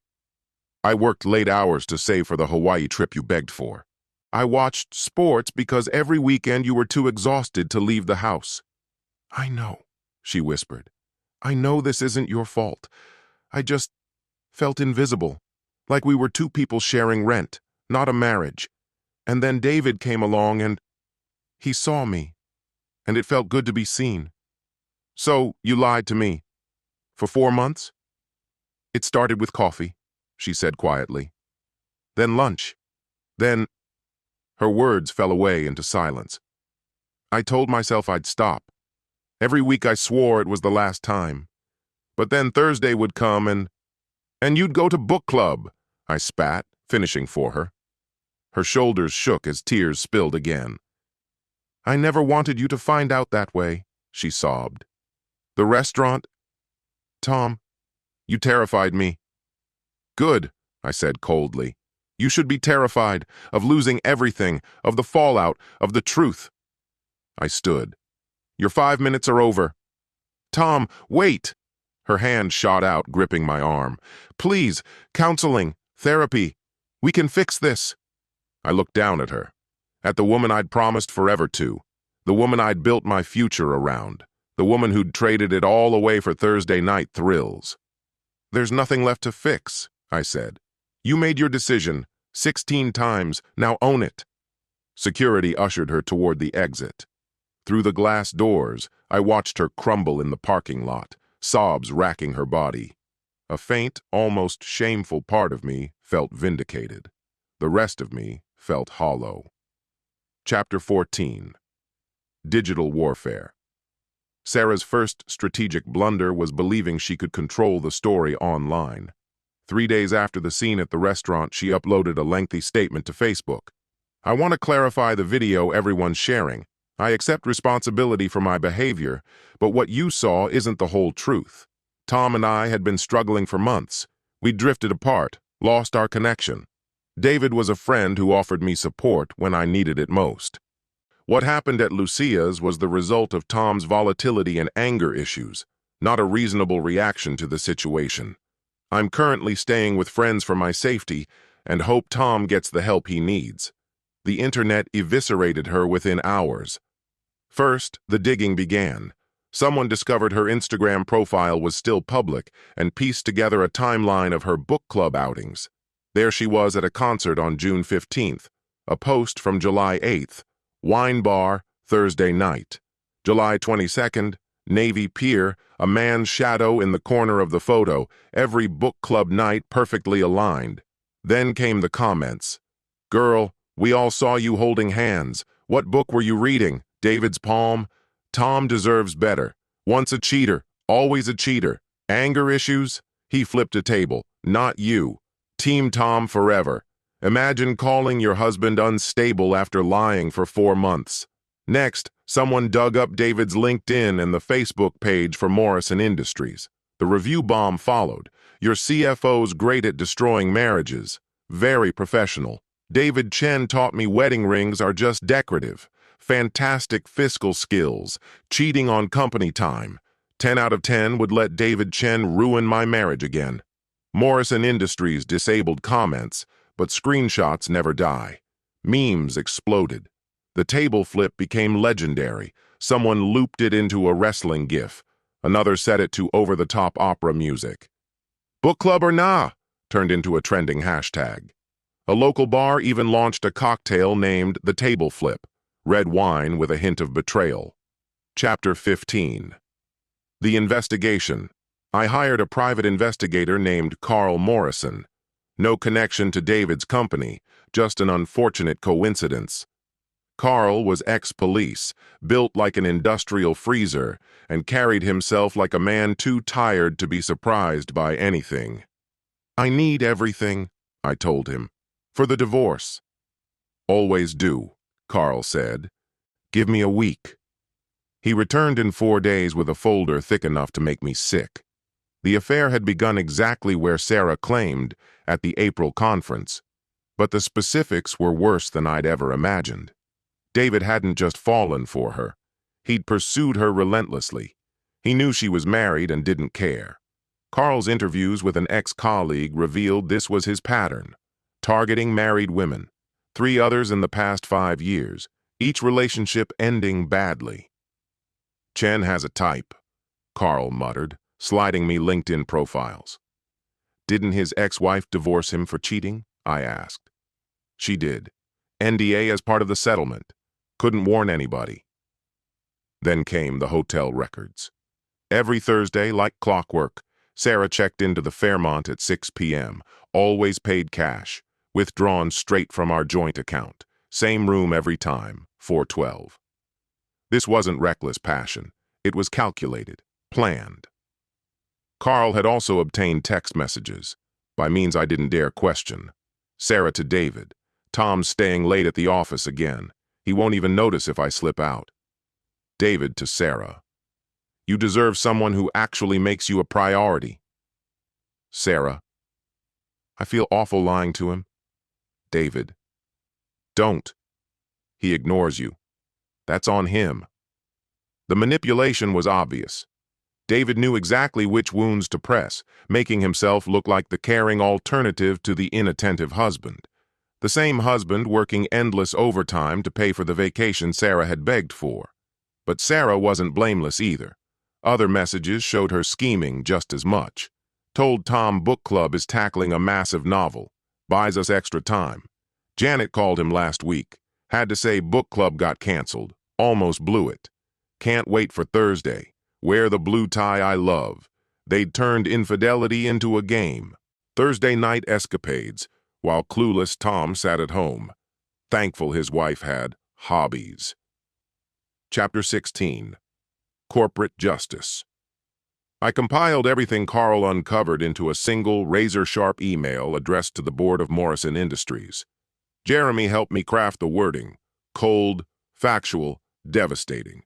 I worked late hours to save for the Hawaii trip you begged for. I watched sports because every weekend you were too exhausted to leave the house. I know, she whispered. I know this isn't your fault. I just felt invisible, like we were two people sharing rent, not a marriage. And then David came along and he saw me, and it felt good to be seen. So you lied to me. For 4 months? It started with coffee, she said quietly. Then lunch. Then... Her words fell away into silence. I told myself I'd stop. Every week I swore it was the last time. But then Thursday would come and you'd go to book club, I spat, finishing for her. Her shoulders shook as tears spilled again. I never wanted you to find out that way, she sobbed. The restaurant? Tom, you terrified me. Good, I said coldly. You should be terrified of losing everything, of the fallout, of the truth. I stood. Your 5 minutes are over. Tom, wait! Her hand shot out, gripping my arm. Please, counseling, therapy. We can fix this. I looked down at her, at the woman I'd promised forever to, the woman I'd built my future around, the woman who'd traded it all away for Thursday night thrills. There's nothing left to fix, I said. You made your decision 16 times, now own it. Security ushered her toward the exit. Through the glass doors, I watched her crumble in the parking lot, sobs racking her body. A faint, almost shameful part of me felt vindicated. The rest of me felt hollow. Chapter 14. Digital Warfare. Sarah's first strategic blunder was believing she could control the story online. 3 days after the scene at the restaurant, she uploaded a lengthy statement to Facebook. I want to clarify the video everyone's sharing. I accept responsibility for my behavior, but what you saw isn't the whole truth. Tom and I had been struggling for months. We drifted apart, lost our connection. David was a friend who offered me support when I needed it most. What happened at Lucia's was the result of Tom's volatility and anger issues, not a reasonable reaction to the situation. I'm currently staying with friends for my safety and hope Tom gets the help he needs. The internet eviscerated her within hours. First, the digging began. Someone discovered her Instagram profile was still public and pieced together a timeline of her book club outings. There she was at a concert on June 15th, a post from July 8th, wine bar, Thursday night. July 22nd, Navy Pier, a man's shadow in the corner of the photo, every book club night perfectly aligned. Then came the comments. Girl, we all saw you holding hands. What book were you reading? David's Palm? Tom deserves better. Once a cheater, always a cheater. Anger issues? He flipped a table. Not you. Team Tom forever. Imagine calling your husband unstable after lying for 4 months. Next, someone dug up David's LinkedIn and the Facebook page for Morrison Industries. The review bomb followed. Your CFO's great at destroying marriages. Very professional. David Chen taught me wedding rings are just decorative. Fantastic fiscal skills. Cheating on company time. 10 out of 10 would let David Chen ruin my marriage again. Morrison Industries disabled comments, but screenshots never die. Memes exploded. The table flip became legendary. Someone looped it into a wrestling gif. Another set it to over-the-top opera music. Book club or nah turned into a trending hashtag. A local bar even launched a cocktail named the Table Flip, red wine with a hint of betrayal. Chapter 15. The investigation. I hired a private investigator named Carl Morrison. No connection to David's company, just an unfortunate coincidence. Carl was ex-police, built like an industrial freezer, and carried himself like a man too tired to be surprised by anything. I need everything, I told him, for the divorce. Always do, Carl said. Give me a week. He returned in 4 days with a folder thick enough to make me sick. The affair had begun exactly where Sarah claimed, at the April conference, but the specifics were worse than I'd ever imagined. David hadn't just fallen for her. He'd pursued her relentlessly. He knew she was married and didn't care. Carl's interviews with an ex-colleague revealed this was his pattern, targeting married women, 3 others in the past 5 years, each relationship ending badly. "Chen has a type," Carl muttered, sliding me LinkedIn profiles. "Didn't his ex-wife divorce him for cheating?" I asked. "She did. NDA as part of the settlement. Couldn't warn anybody." Then came the hotel records. Every Thursday, like clockwork, Sarah checked into the Fairmont at 6 p.m., always paid cash, withdrawn straight from our joint account. Same room every time, 412. This wasn't reckless passion. It was calculated, planned. Carl had also obtained text messages, by means I didn't dare question. Sarah to David, "Tom's staying late at the office again. He won't even notice if I slip out." David to Sarah, "You deserve someone who actually makes you a priority." Sarah, "I feel awful lying to him." David, "Don't. He ignores you. That's on him." The manipulation was obvious. David knew exactly which wounds to press, making himself look like the caring alternative to the inattentive husband. The same husband working endless overtime to pay for the vacation Sarah had begged for. But Sarah wasn't blameless either. Other messages showed her scheming just as much. "Told Tom book club is tackling a massive novel. Buys us extra time. Janet called him last week. Had to say book club got canceled. Almost blew it. Can't wait for Thursday. Wear the blue tie I love. They'd turned infidelity into a game. Thursday night escapades, while clueless Tom sat at home. Thankful his wife had hobbies." Chapter 16. Corporate Justice. I compiled everything Carl uncovered into a single, razor-sharp email addressed to the board of Morrison Industries. Jeremy helped me craft the wording: cold, factual, devastating.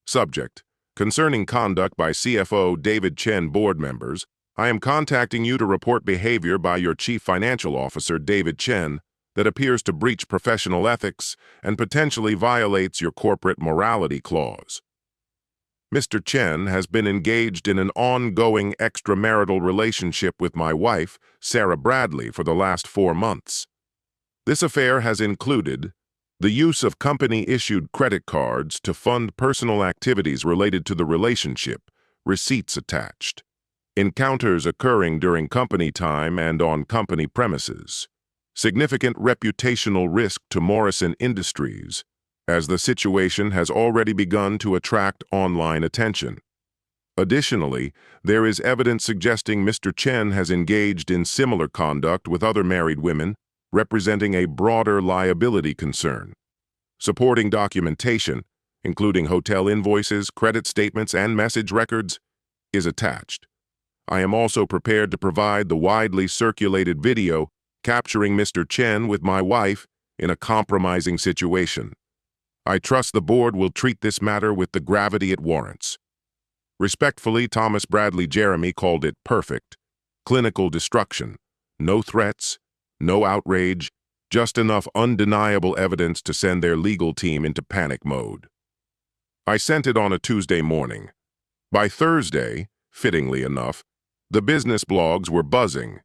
Subject: concerning conduct by CFO David Chen board members, I am contacting you to report behavior by your Chief Financial Officer David Chen that appears to breach professional ethics and potentially violates your corporate morality clause. Mr. Chen has been engaged in an ongoing extramarital relationship with my wife, Sarah Bradley, for the last 4 months. This affair has included the use of company-issued credit cards to fund personal activities related to the relationship, receipts attached, encounters occurring during company time and on company premises, significant reputational risk to Morrison Industries, as the situation has already begun to attract online attention. Additionally, there is evidence suggesting Mr. Chen has engaged in similar conduct with other married women, representing a broader liability concern. Supporting documentation, including hotel invoices, credit statements, and message records, is attached. I am also prepared to provide the widely circulated video capturing Mr. Chen with my wife in a compromising situation. I trust the board will treat this matter with the gravity it warrants. Respectfully, Thomas Bradley Jeremy called it perfect. Clinical destruction. No threats, no outrage, just enough undeniable evidence to send their legal team into panic mode. I sent it on a Tuesday morning. By Thursday, fittingly enough, the business blogs were buzzing.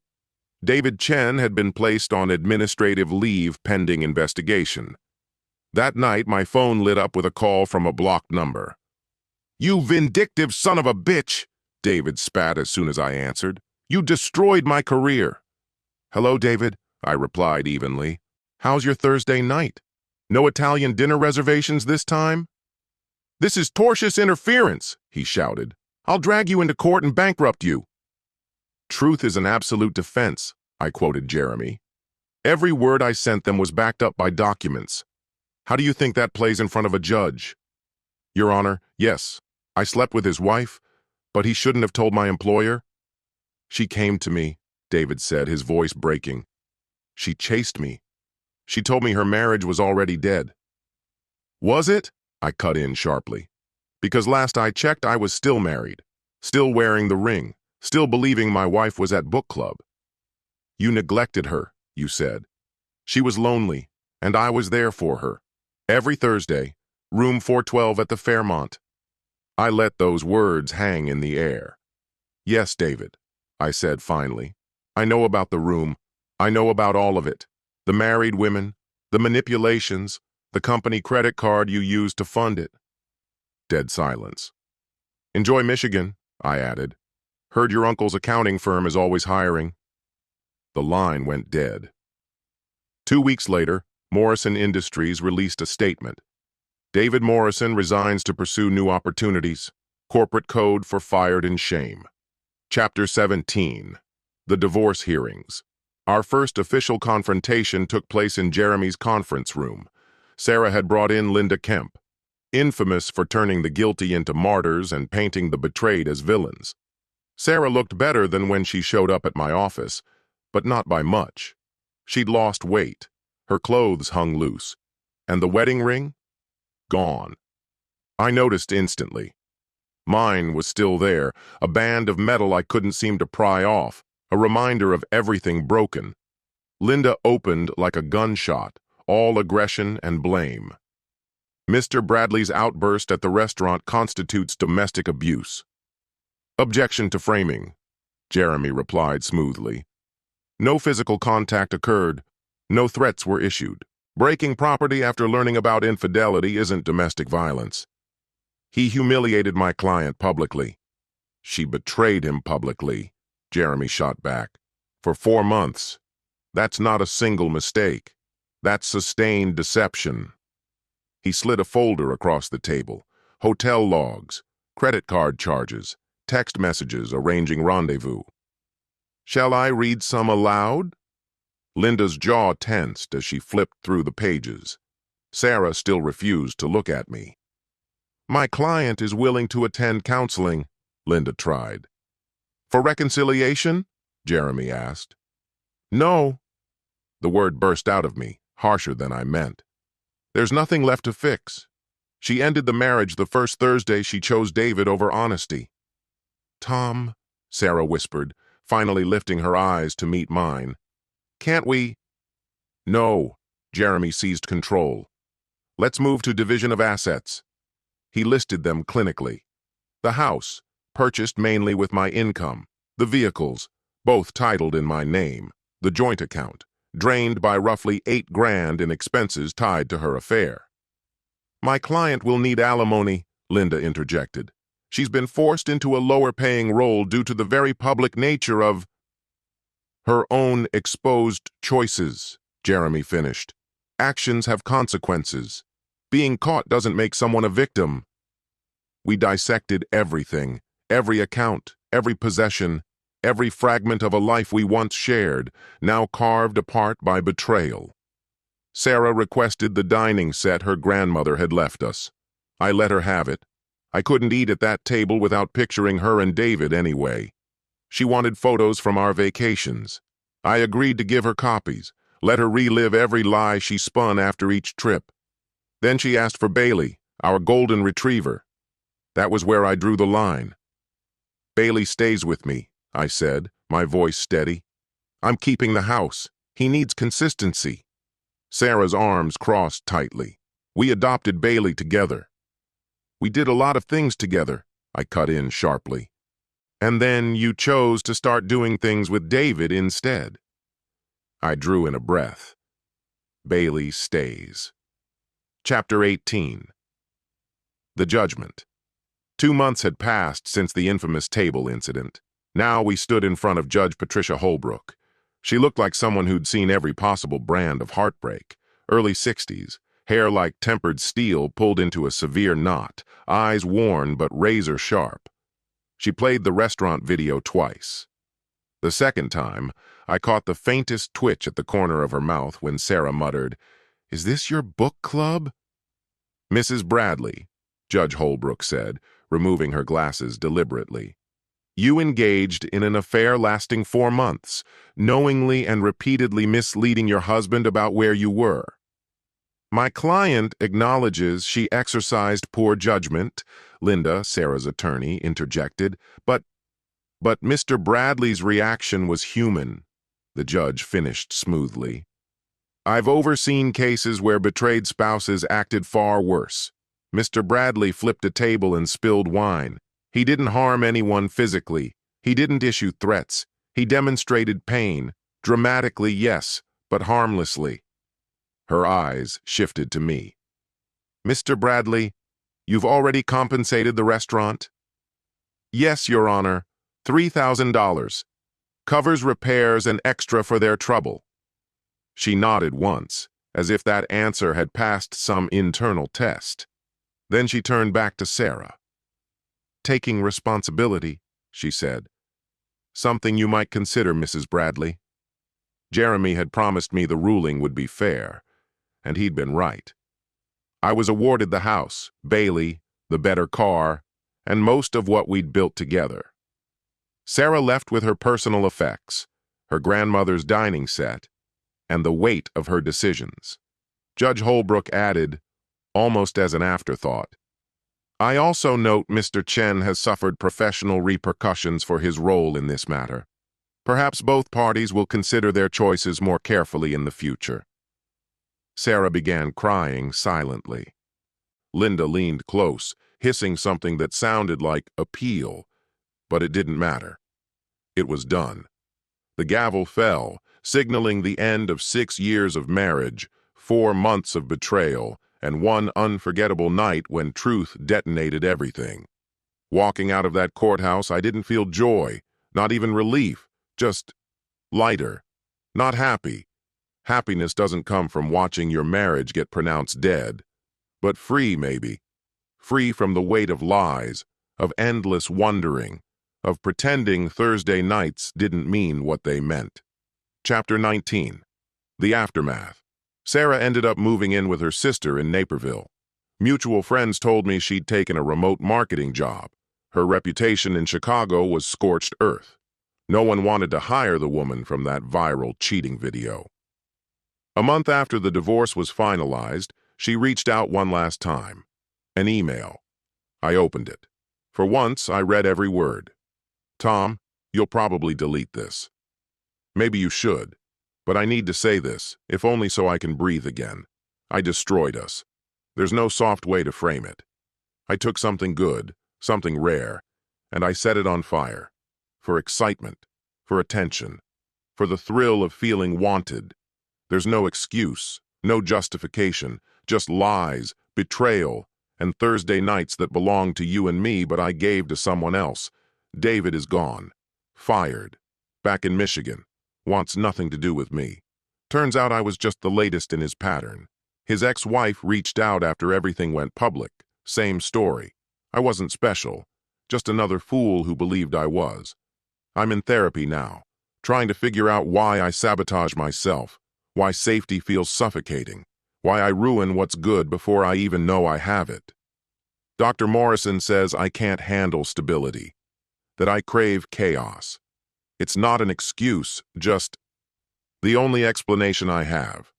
David Chen had been placed on administrative leave pending investigation. That night, my phone lit up with a call from a blocked number. "You vindictive son of a bitch!" David spat as soon as I answered. "You destroyed my career." "Hello, David," I replied evenly. "How's your Thursday night? No Italian dinner reservations this time?" "This is tortious interference," he shouted. "I'll drag you into court and bankrupt you." "Truth is an absolute defense," I quoted Jeremy. "Every word I sent them was backed up by documents. How do you think that plays in front of a judge?" "Your Honor, yes, I slept with his wife, but he shouldn't have told my employer." "She came to me," David said, his voice breaking. "She chased me. She told me her marriage was already dead." "Was it?" I cut in sharply. "Because last I checked, I was still married, still wearing the ring, still believing my wife was at book club. You neglected her, you said. She was lonely, and I was there for her. Every Thursday, room 412 at the Fairmont. I let those words hang in the air. Yes, David, I said finally. I know about the room. I know about all of it. The married women, the manipulations, the company credit card you used to fund it. Dead silence. Enjoy Michigan, I added. Heard your uncle's accounting firm is always hiring. The line went dead. 2 weeks later, Morrison Industries released a statement. David Morrison resigns to pursue new opportunities. Corporate code for fired in shame. Chapter 17. The Divorce Hearings. Our first official confrontation took place in Jeremy's conference room. Sarah had brought in Linda Kemp, infamous for turning the guilty into martyrs and painting the betrayed as villains. Sarah looked better than when she showed up at my office, but not by much. She'd lost weight, her clothes hung loose, and the wedding ring? Gone. I noticed instantly. Mine was still there, a band of metal I couldn't seem to pry off, a reminder of everything broken. Linda opened like a gunshot, all aggression and blame. Mr. Bradley's outburst at the restaurant constitutes domestic abuse. Objection to framing, Jeremy replied smoothly. No physical contact occurred. No threats were issued. Breaking property after learning about infidelity isn't domestic violence. He humiliated my client publicly. She betrayed him publicly, Jeremy shot back. For 4 months. That's not a single mistake. That's sustained deception. He slid a folder across the table. Hotel logs, credit card charges, text messages arranging rendezvous. Shall I read some aloud? Linda's jaw tensed as she flipped through the pages. Sarah still refused to look at me. My client is willing to attend counseling, Linda tried. For reconciliation? Jeremy asked. No. The word burst out of me, harsher than I meant. There's nothing left to fix. She ended the marriage the first Thursday she chose David over honesty. Tom, Sarah whispered, finally lifting her eyes to meet mine. Can't we? No, Jeremy seized control. Let's move to division of assets. He listed them clinically. The house, purchased mainly with my income. The vehicles, both titled in my name. The joint account, drained by roughly $8,000 in expenses tied to her affair. My client will need alimony, Linda interjected. She's been forced into a lower-paying role due to the very public nature of her own exposed choices, Jeremy finished. Actions have consequences. Being caught doesn't make someone a victim. We dissected everything, every account, every possession, every fragment of a life we once shared, now carved apart by betrayal. Sarah requested the dining set her grandmother had left us. I let her have it. I couldn't eat at that table without picturing her and David anyway. She wanted photos from our vacations. I agreed to give her copies, let her relive every lie she spun after each trip. Then she asked for Bailey, our golden retriever. That was where I drew the line. Bailey stays with me, I said, my voice steady. I'm keeping the house. He needs consistency. Sarah's arms crossed tightly. We adopted Bailey together. We did a lot of things together, I cut in sharply. And then you chose to start doing things with David instead. I drew in a breath. Bailey stays. Chapter 18. The Judgment. 2 months had passed since the infamous table incident. Now we stood in front of Judge Patricia Holbrook. She looked like someone who'd seen every possible brand of heartbreak. Early 60s, hair like tempered steel pulled into a severe knot, eyes worn but razor sharp. She played the restaurant video twice. The second time, I caught the faintest twitch at the corner of her mouth when Sarah muttered, "Is this your book club?" "Mrs. Bradley," Judge Holbrook said, removing her glasses deliberately. "You engaged in an affair lasting 4 months, knowingly and repeatedly misleading your husband about where you were. My client acknowledges she exercised poor judgment," Linda, Sarah's attorney, interjected, "but But Mr. Bradley's reaction was human, the judge finished smoothly. I've overseen cases where betrayed spouses acted far worse. Mr. Bradley flipped a table and spilled wine. He didn't harm anyone physically. He didn't issue threats. He demonstrated pain. Dramatically, yes, but harmlessly. Her eyes shifted to me. Mr. Bradley, you've already compensated the restaurant? Yes, Your Honor. $3,000. Covers repairs and extra for their trouble. She nodded once, as if that answer had passed some internal test. Then she turned back to Sarah. Taking responsibility, she said. Something you might consider, Mrs. Bradley. Jeremy had promised me the ruling would be fair, and he'd been right. I was awarded the house, Bailey, the better car, and most of what we'd built together. Sarah left with her personal effects, her grandmother's dining set, and the weight of her decisions. Judge Holbrook added, almost as an afterthought, I also note Mr. Chen has suffered professional repercussions for his role in this matter. Perhaps both parties will consider their choices more carefully in the future. Sarah began crying silently. Linda leaned close, hissing something that sounded like appeal, but it didn't matter. It was done. The gavel fell, signaling the end of 6 years of marriage, 4 months of betrayal, and one unforgettable night when truth detonated everything. Walking out of that courthouse, I didn't feel joy, not even relief, just lighter, not happy. Happiness doesn't come from watching your marriage get pronounced dead, but free, maybe. Free from the weight of lies, of endless wondering, of pretending Thursday nights didn't mean what they meant. Chapter 19. The Aftermath. Sarah ended up moving in with her sister in Naperville. Mutual friends told me she'd taken a remote marketing job. Her reputation in Chicago was scorched earth. No one wanted to hire the woman from that viral cheating video. A month after the divorce was finalized, she reached out one last time. An email. I opened it. For once, I read every word. Tom, you'll probably delete this. Maybe you should. But I need to say this, if only so I can breathe again. I destroyed us. There's no soft way to frame it. I took something good, something rare, and I set it on fire. For excitement, for attention, for the thrill of feeling wanted. There's no excuse, no justification, just lies, betrayal, and Thursday nights that belonged to you and me but I gave to someone else. David is gone. Fired. Back in Michigan. Wants nothing to do with me. Turns out I was just the latest in his pattern. His ex-wife reached out after everything went public. Same story. I wasn't special. Just another fool who believed I was. I'm in therapy now, trying to figure out why I sabotage myself, why safety feels suffocating, why I ruin what's good before I even know I have it. Dr. Morrison says I can't handle stability, that I crave chaos. It's not an excuse, just the only explanation I have.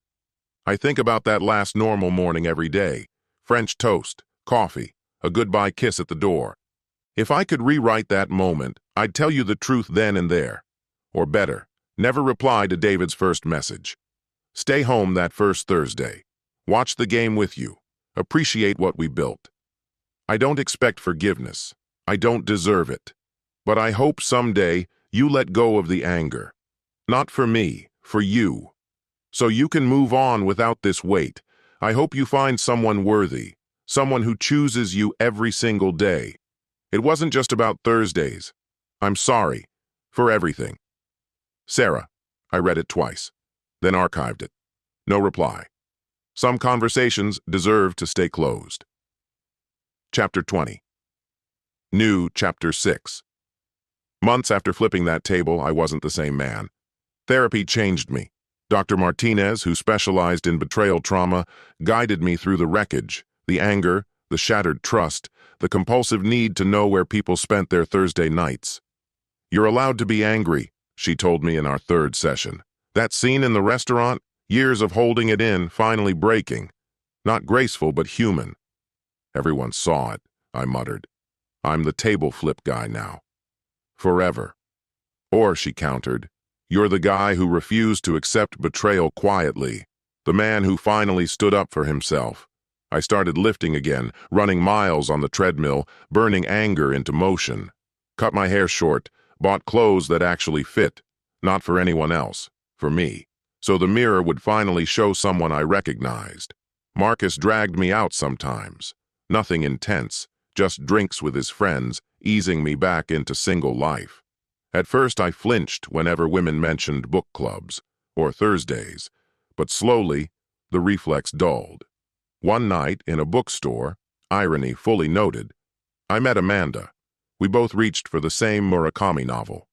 I think about that last normal morning every day. French toast, coffee, a goodbye kiss at the door. If I could rewrite that moment, I'd tell you the truth then and there. Or better, never reply to David's first message. Stay home that first Thursday. Watch the game with you. Appreciate what we built. I don't expect forgiveness. I don't deserve it. But I hope someday you let go of the anger. Not for me, for you. So you can move on without this weight. I hope you find someone worthy, someone who chooses you every single day. It wasn't just about Thursdays. I'm sorry for everything. Sarah. I read it twice, then archived it. No reply. Some conversations deserve to stay closed. Chapter 20. New Chapter 6. Months after flipping that table, I wasn't the same man. Therapy changed me. Dr. Martinez, who specialized in betrayal trauma, guided me through the wreckage, the anger, the shattered trust, the compulsive need to know where people spent their Thursday nights. You're allowed to be angry, she told me in our 3rd session. That scene in the restaurant, years of holding it in, finally breaking. Not graceful, but human. Everyone saw it, I muttered. I'm the table flip guy now. Forever. Or, she countered, you're the guy who refused to accept betrayal quietly, the man who finally stood up for himself. I started lifting again, running miles on the treadmill, burning anger into motion. Cut my hair short, bought clothes that actually fit, not for anyone else, for me, so the mirror would finally show someone I recognized. Marcus dragged me out sometimes. Nothing intense, just drinks with his friends, easing me back into single life. At first I flinched whenever women mentioned book clubs, or Thursdays, but slowly the reflex dulled. One night in a bookstore, irony fully noted, I met Amanda. We both reached for the same Murakami novel.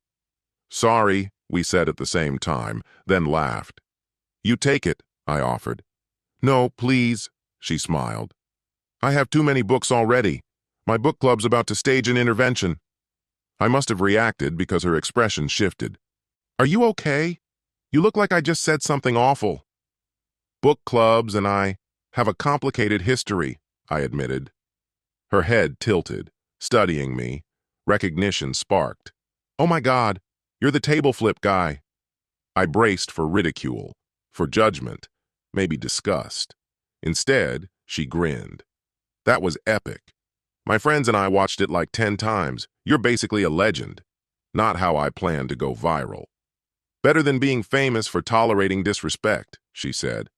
Sorry, we said at the same time, then laughed. You take it, I offered. No, please, she smiled. I have too many books already. My book club's about to stage an intervention. I must have reacted because her expression shifted. Are you okay? You look like I just said something awful. Book clubs and I have a complicated history, I admitted. Her head tilted, studying me. Recognition sparked. Oh my God, you're the table flip guy. I braced for ridicule, for judgment, maybe disgust. Instead, she grinned. That was epic. My friends and I watched it like 10 times. You're basically a legend. Not how I plan to go viral. Better than being famous for tolerating disrespect, she said.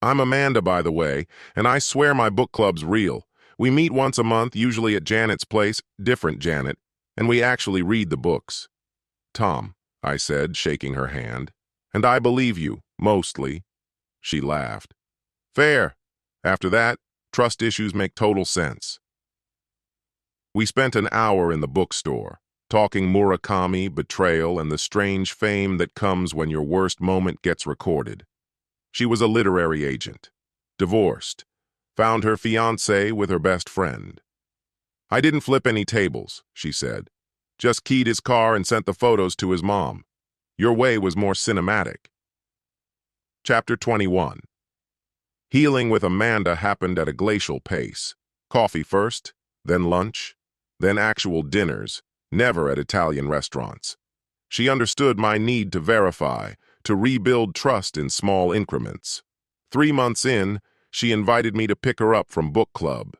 I'm Amanda, by the way, and I swear my book club's real. We meet once a month, usually at Janet's place, different Janet, and we actually read the books. Tom, I said, shaking her hand, and I believe you, mostly. She laughed. Fair. After that, trust issues make total sense. We spent an hour in the bookstore, talking Murakami, betrayal, and the strange fame that comes when your worst moment gets recorded. She was a literary agent, divorced, found her fiancé with her best friend. I didn't flip any tables, she said. Just keyed his car and sent the photos to his mom. Your way was more cinematic. Chapter 21. Healing with Amanda happened at a glacial pace. Coffee first, then lunch, then actual dinners, never at Italian restaurants. She understood my need to verify, to rebuild trust in small increments. 3 months in, she invited me to pick her up from book club.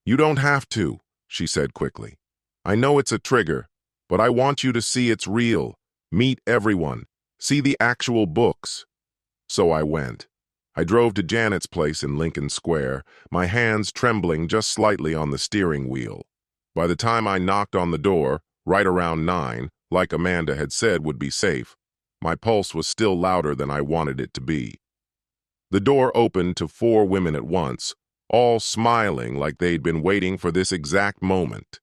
You don't have to, she said quickly. I know it's a trigger, but I want you to see it's real. Meet everyone. See the actual books. So I went. I drove to Janet's place in Lincoln Square, my hands trembling just slightly on the steering wheel. By the time I knocked on the door, right around 9, like Amanda had said would be safe, my pulse was still louder than I wanted it to be. The door opened to 4 women at once, all smiling like they'd been waiting for this exact moment.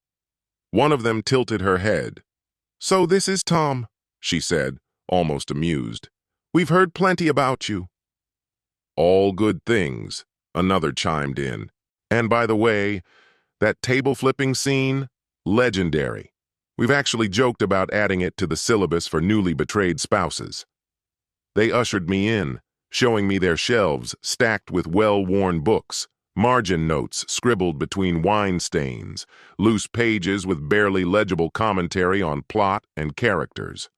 One of them tilted her head. So this is Tom, she said, almost amused. We've heard plenty about you. All good things, another chimed in. And by the way, that table flipping scene, legendary. We've actually joked about adding it to the syllabus for newly betrayed spouses. They ushered me in, showing me their shelves stacked with well-worn books, margin notes scribbled between wine stains, loose pages with barely legible commentary on plot and characters.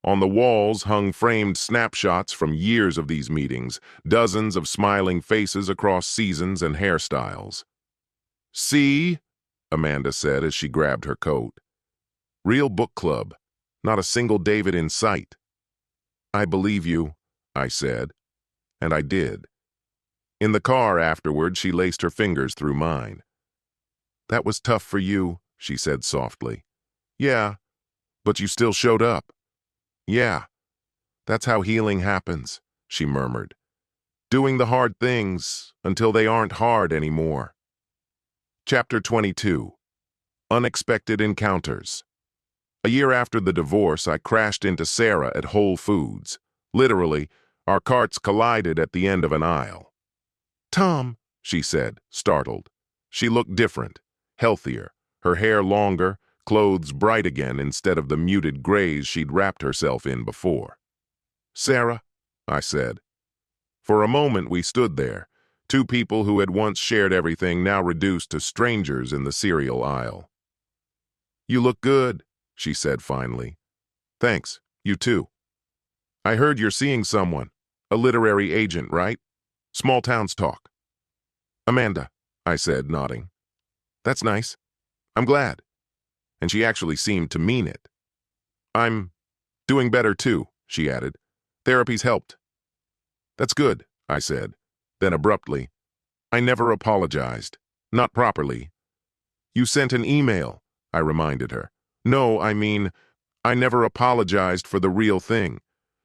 On the walls hung framed snapshots from years of these meetings, dozens of smiling faces across seasons and hairstyles. See? Amanda said as she grabbed her coat. Real book club. Not a single David in sight. I believe you, I said. And I did. In the car afterward, she laced her fingers through mine. That was tough for you, she said softly. Yeah, but you still showed up. Yeah, that's how healing happens, she murmured. Doing the hard things until they aren't hard anymore. Chapter 22. Unexpected Encounters. A year after the divorce, I crashed into Sarah at Whole Foods. Literally, our carts collided at the end of an aisle. Tom, she said, startled. She looked different, healthier, her hair longer, clothes bright again instead of the muted grays she'd wrapped herself in before. Sarah, I said. For a moment we stood there, 2 people who had once shared everything now reduced to strangers in the cereal aisle. You look good, she said finally. Thanks, you too. I heard you're seeing someone. A literary agent, right? Small towns talk. Amanda, I said, nodding. That's nice. I'm glad. And she actually seemed to mean it. I'm doing better too, she added. Therapy's helped. That's good, I said. Then abruptly, I never apologized. Not properly. You sent an email, I reminded her. No, I mean, I never apologized for the real thing.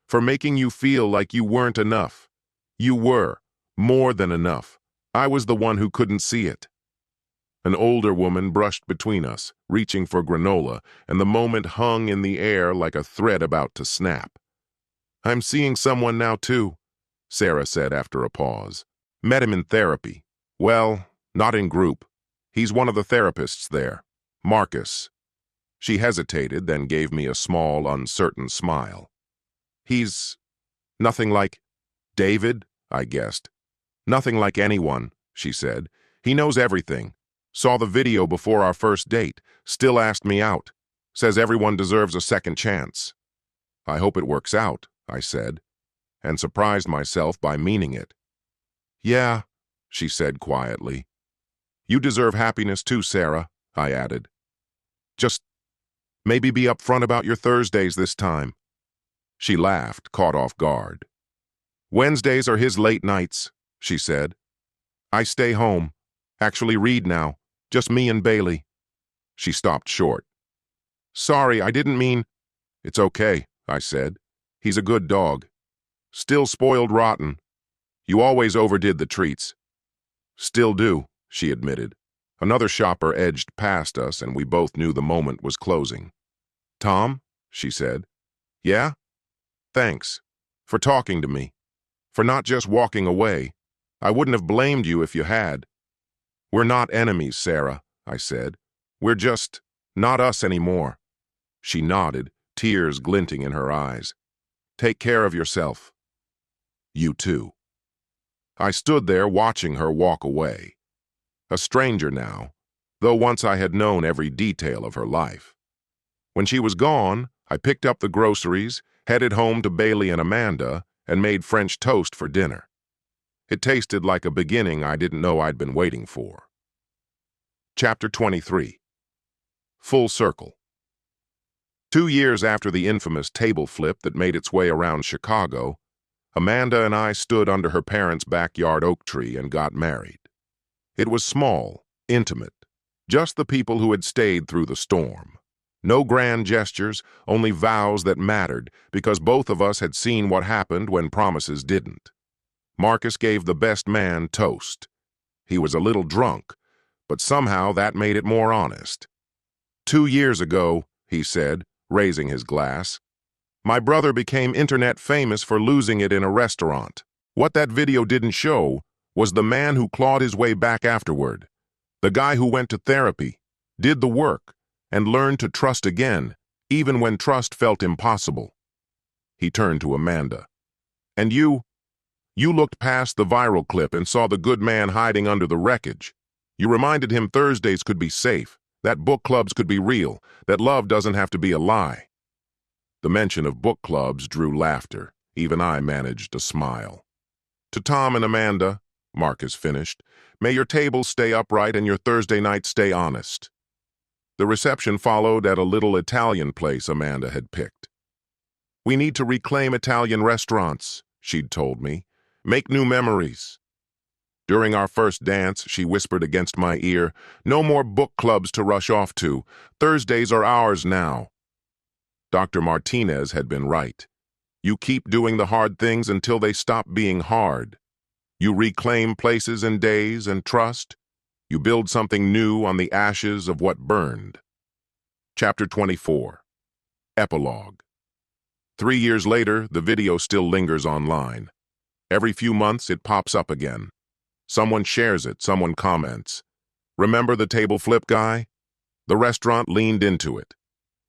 For making you feel like you weren't enough. You were. More than enough. I was the one who couldn't see it. An older woman brushed between us, reaching for granola, and the moment hung in the air like a thread about to snap. I'm seeing someone now too, Sarah said after a pause. Met him in therapy. Well, not in group. He's one of the therapists there. Marcus. She hesitated, then gave me a small, uncertain smile. He's nothing like David, I guessed. Nothing like anyone, she said. He knows everything. Saw the video before our first date. Still asked me out. Says everyone deserves a second chance. I hope it works out, I said, and surprised myself by meaning it. Yeah, she said quietly. You deserve happiness too, Sarah, I added. Just maybe be upfront about your Thursdays this time. She laughed, caught off guard. Wednesdays are his late nights, she said. I stay home. Actually read now. Just me and Bailey. She stopped short. Sorry, I didn't mean... It's okay, I said. He's a good dog. Still spoiled rotten. You always overdid the treats. Still do, she admitted. Another shopper edged past us, and we both knew the moment was closing. Tom, she said. Yeah? Thanks. For talking to me. For not just walking away. I wouldn't have blamed you if you had. We're not enemies, Sarah, I said. We're just not us anymore. She nodded, tears glinting in her eyes. Take care of yourself. You too. I stood there watching her walk away. A stranger now, though once I had known every detail of her life. When she was gone, I picked up the groceries, headed home to Bailey and Amanda, and made French toast for dinner. It tasted like a beginning I didn't know I'd been waiting for. Chapter 23. Full Circle. 2 years after the infamous table flip that made its way around Chicago, Amanda and I stood under her parents' backyard oak tree and got married. It was small, intimate, just the people who had stayed through the storm. No grand gestures, only vows that mattered because both of us had seen what happened when promises didn't. Marcus gave the best man toast. He was a little drunk, but somehow that made it more honest. 2 years ago, he said, raising his glass, my brother became internet famous for losing it in a restaurant. What that video didn't show was the man who clawed his way back afterward, the guy who went to therapy, did the work, and learned to trust again, even when trust felt impossible. He turned to Amanda. And you looked past the viral clip and saw the good man hiding under the wreckage. You reminded him Thursdays could be safe, that book clubs could be real, that love doesn't have to be a lie. The mention of book clubs drew laughter. Even I managed a smile. To Tom and Amanda, Marcus finished, may your tables stay upright and your Thursday nights stay honest. The reception followed at a little Italian place Amanda had picked. We need to reclaim Italian restaurants, she'd told me. Make new memories. During our first dance, she whispered against my ear, no more book clubs to rush off to. Thursdays are ours now. Dr. Martinez had been right. You keep doing the hard things until they stop being hard. You reclaim places and days and trust. You build something new on the ashes of what burned. Chapter 24. Epilogue. 3 years later, the video still lingers online. Every few months, it pops up again. Someone shares it, someone comments. Remember the table flip guy? The restaurant leaned into it.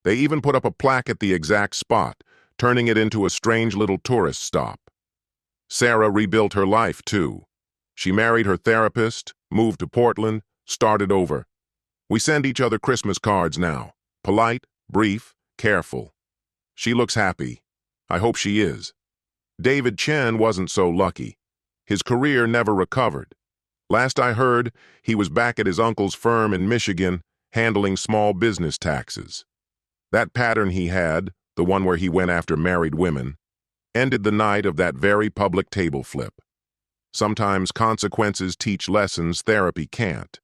They even put up a plaque at the exact spot, turning it into a strange little tourist stop. Sarah rebuilt her life, too. She married her therapist, moved to Portland, started over. We send each other Christmas cards now. Polite, Brief, careful. She looks happy. I hope she is. David Chen wasn't so lucky. His career never recovered. Last I heard, he was back at his uncle's firm in Michigan, handling small business taxes. That pattern he had, the one where he went after married women, ended the night of that very public table flip. Sometimes consequences teach lessons therapy can't.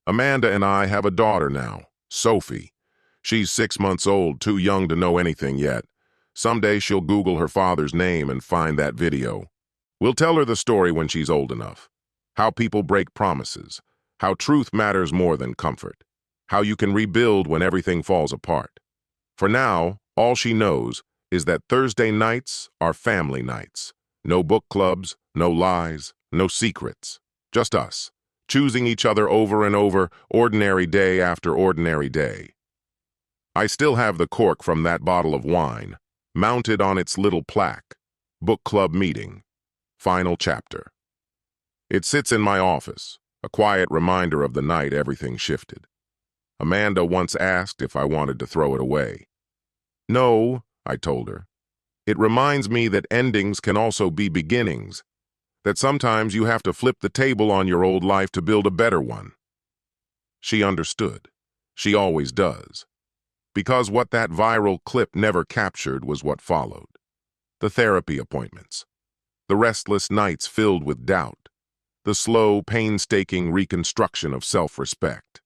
Amanda and I have a daughter now, Sophie. She's 6 months old, too young to know anything yet. Someday she'll Google her father's name and find that video. We'll tell her the story when she's old enough. How people break promises. How truth matters more than comfort. How you can rebuild when everything falls apart. For now, all she knows is that Thursday nights are family nights. No book clubs, no lies, no secrets. Just us, choosing each other over and over, ordinary day after ordinary day. I still have the cork from that bottle of wine, mounted on its little plaque. Book club meeting. Final chapter. It sits in my office, a quiet reminder of the night everything shifted. Amanda once asked if I wanted to throw it away. No, I told her. It reminds me that endings can also be beginnings, that sometimes you have to flip the table on your old life to build a better one. She understood. She always does. Because what that viral clip never captured was what followed. The therapy appointments. The restless nights filled with doubt. The slow, painstaking reconstruction of self-respect.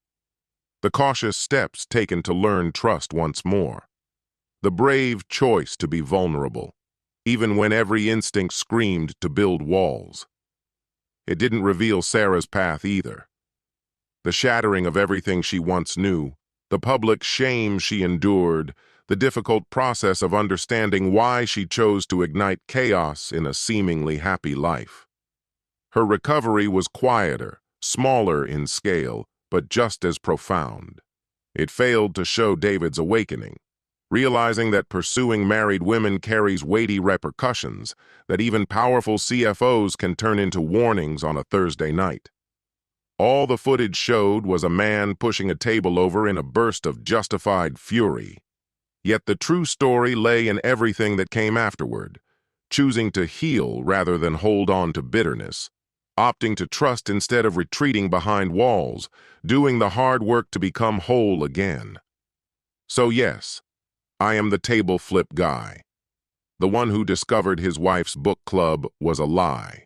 The cautious steps taken to learn trust once more. The brave choice to be vulnerable, even when every instinct screamed to build walls. It didn't reveal Sarah's path either. The shattering of everything she once knew, the public shame she endured, the difficult process of understanding why she chose to ignite chaos in a seemingly happy life. Her recovery was quieter, smaller in scale, but just as profound. It failed to show David's awakening. Realizing that pursuing married women carries weighty repercussions, that even powerful CFOs can turn into warnings on a Thursday night. All the footage showed was a man pushing a table over in a burst of justified fury. Yet the true story lay in everything that came afterward, choosing to heal rather than hold on to bitterness, opting to trust instead of retreating behind walls, doing the hard work to become whole again. So yes, I am the table flip guy. The one who discovered his wife's book club was a lie.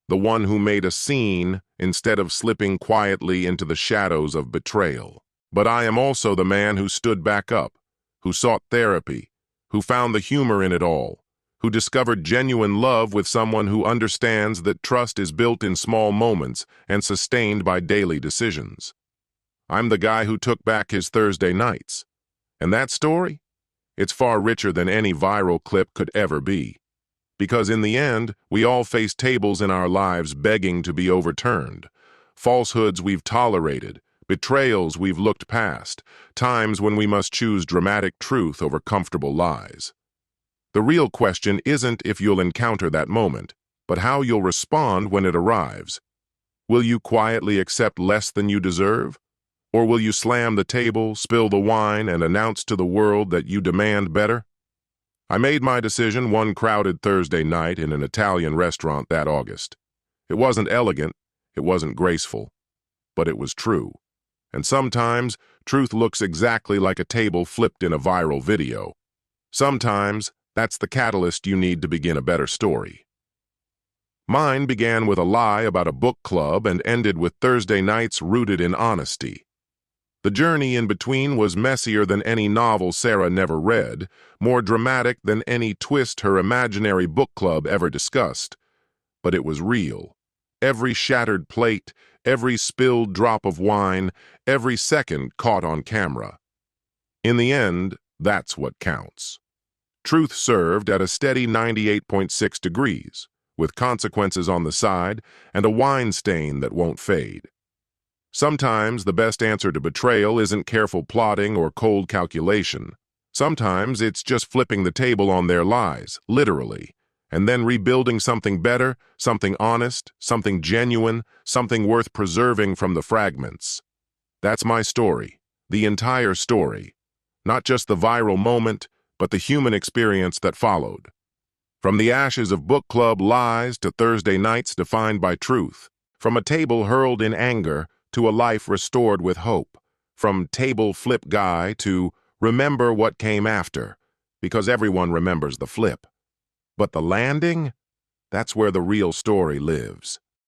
The one who made a scene instead of slipping quietly into the shadows of betrayal. But I am also the man who stood back up, who sought therapy, who found the humor in it all, who discovered genuine love with someone who understands that trust is built in small moments and sustained by daily decisions. I'm the guy who took back his Thursday nights. And that story? It's far richer than any viral clip could ever be. Because in the end, we all face tables in our lives begging to be overturned. Falsehoods we've tolerated, betrayals we've looked past, times when we must choose dramatic truth over comfortable lies. The real question isn't if you'll encounter that moment, but how you'll respond when it arrives. Will you quietly accept less than you deserve? Or will you slam the table, spill the wine, and announce to the world that you demand better? I made my decision one crowded Thursday night in an Italian restaurant that August. It wasn't elegant, it wasn't graceful, but it was true. And sometimes, truth looks exactly like a table flipped in a viral video. Sometimes, that's the catalyst you need to begin a better story. Mine began with a lie about a book club and ended with Thursday nights rooted in honesty. The journey in between was messier than any novel Sarah never read, more dramatic than any twist her imaginary book club ever discussed. But it was real. Every shattered plate, every spilled drop of wine, every second caught on camera. In the end, that's what counts. Truth served at a steady 98.6 degrees, with consequences on the side and a wine stain that won't fade. Sometimes the best answer to betrayal isn't careful plotting or cold calculation. Sometimes it's just flipping the table on their lies, literally, and then rebuilding something better, something honest, something genuine, something worth preserving from the fragments. That's my story, the entire story. Not just the viral moment, but the human experience that followed. From the ashes of book club lies to Thursday nights defined by truth. From a table hurled in anger to a life restored with hope. From table flip guy to remember what came after, because everyone remembers the flip. But the landing? That's where the real story lives.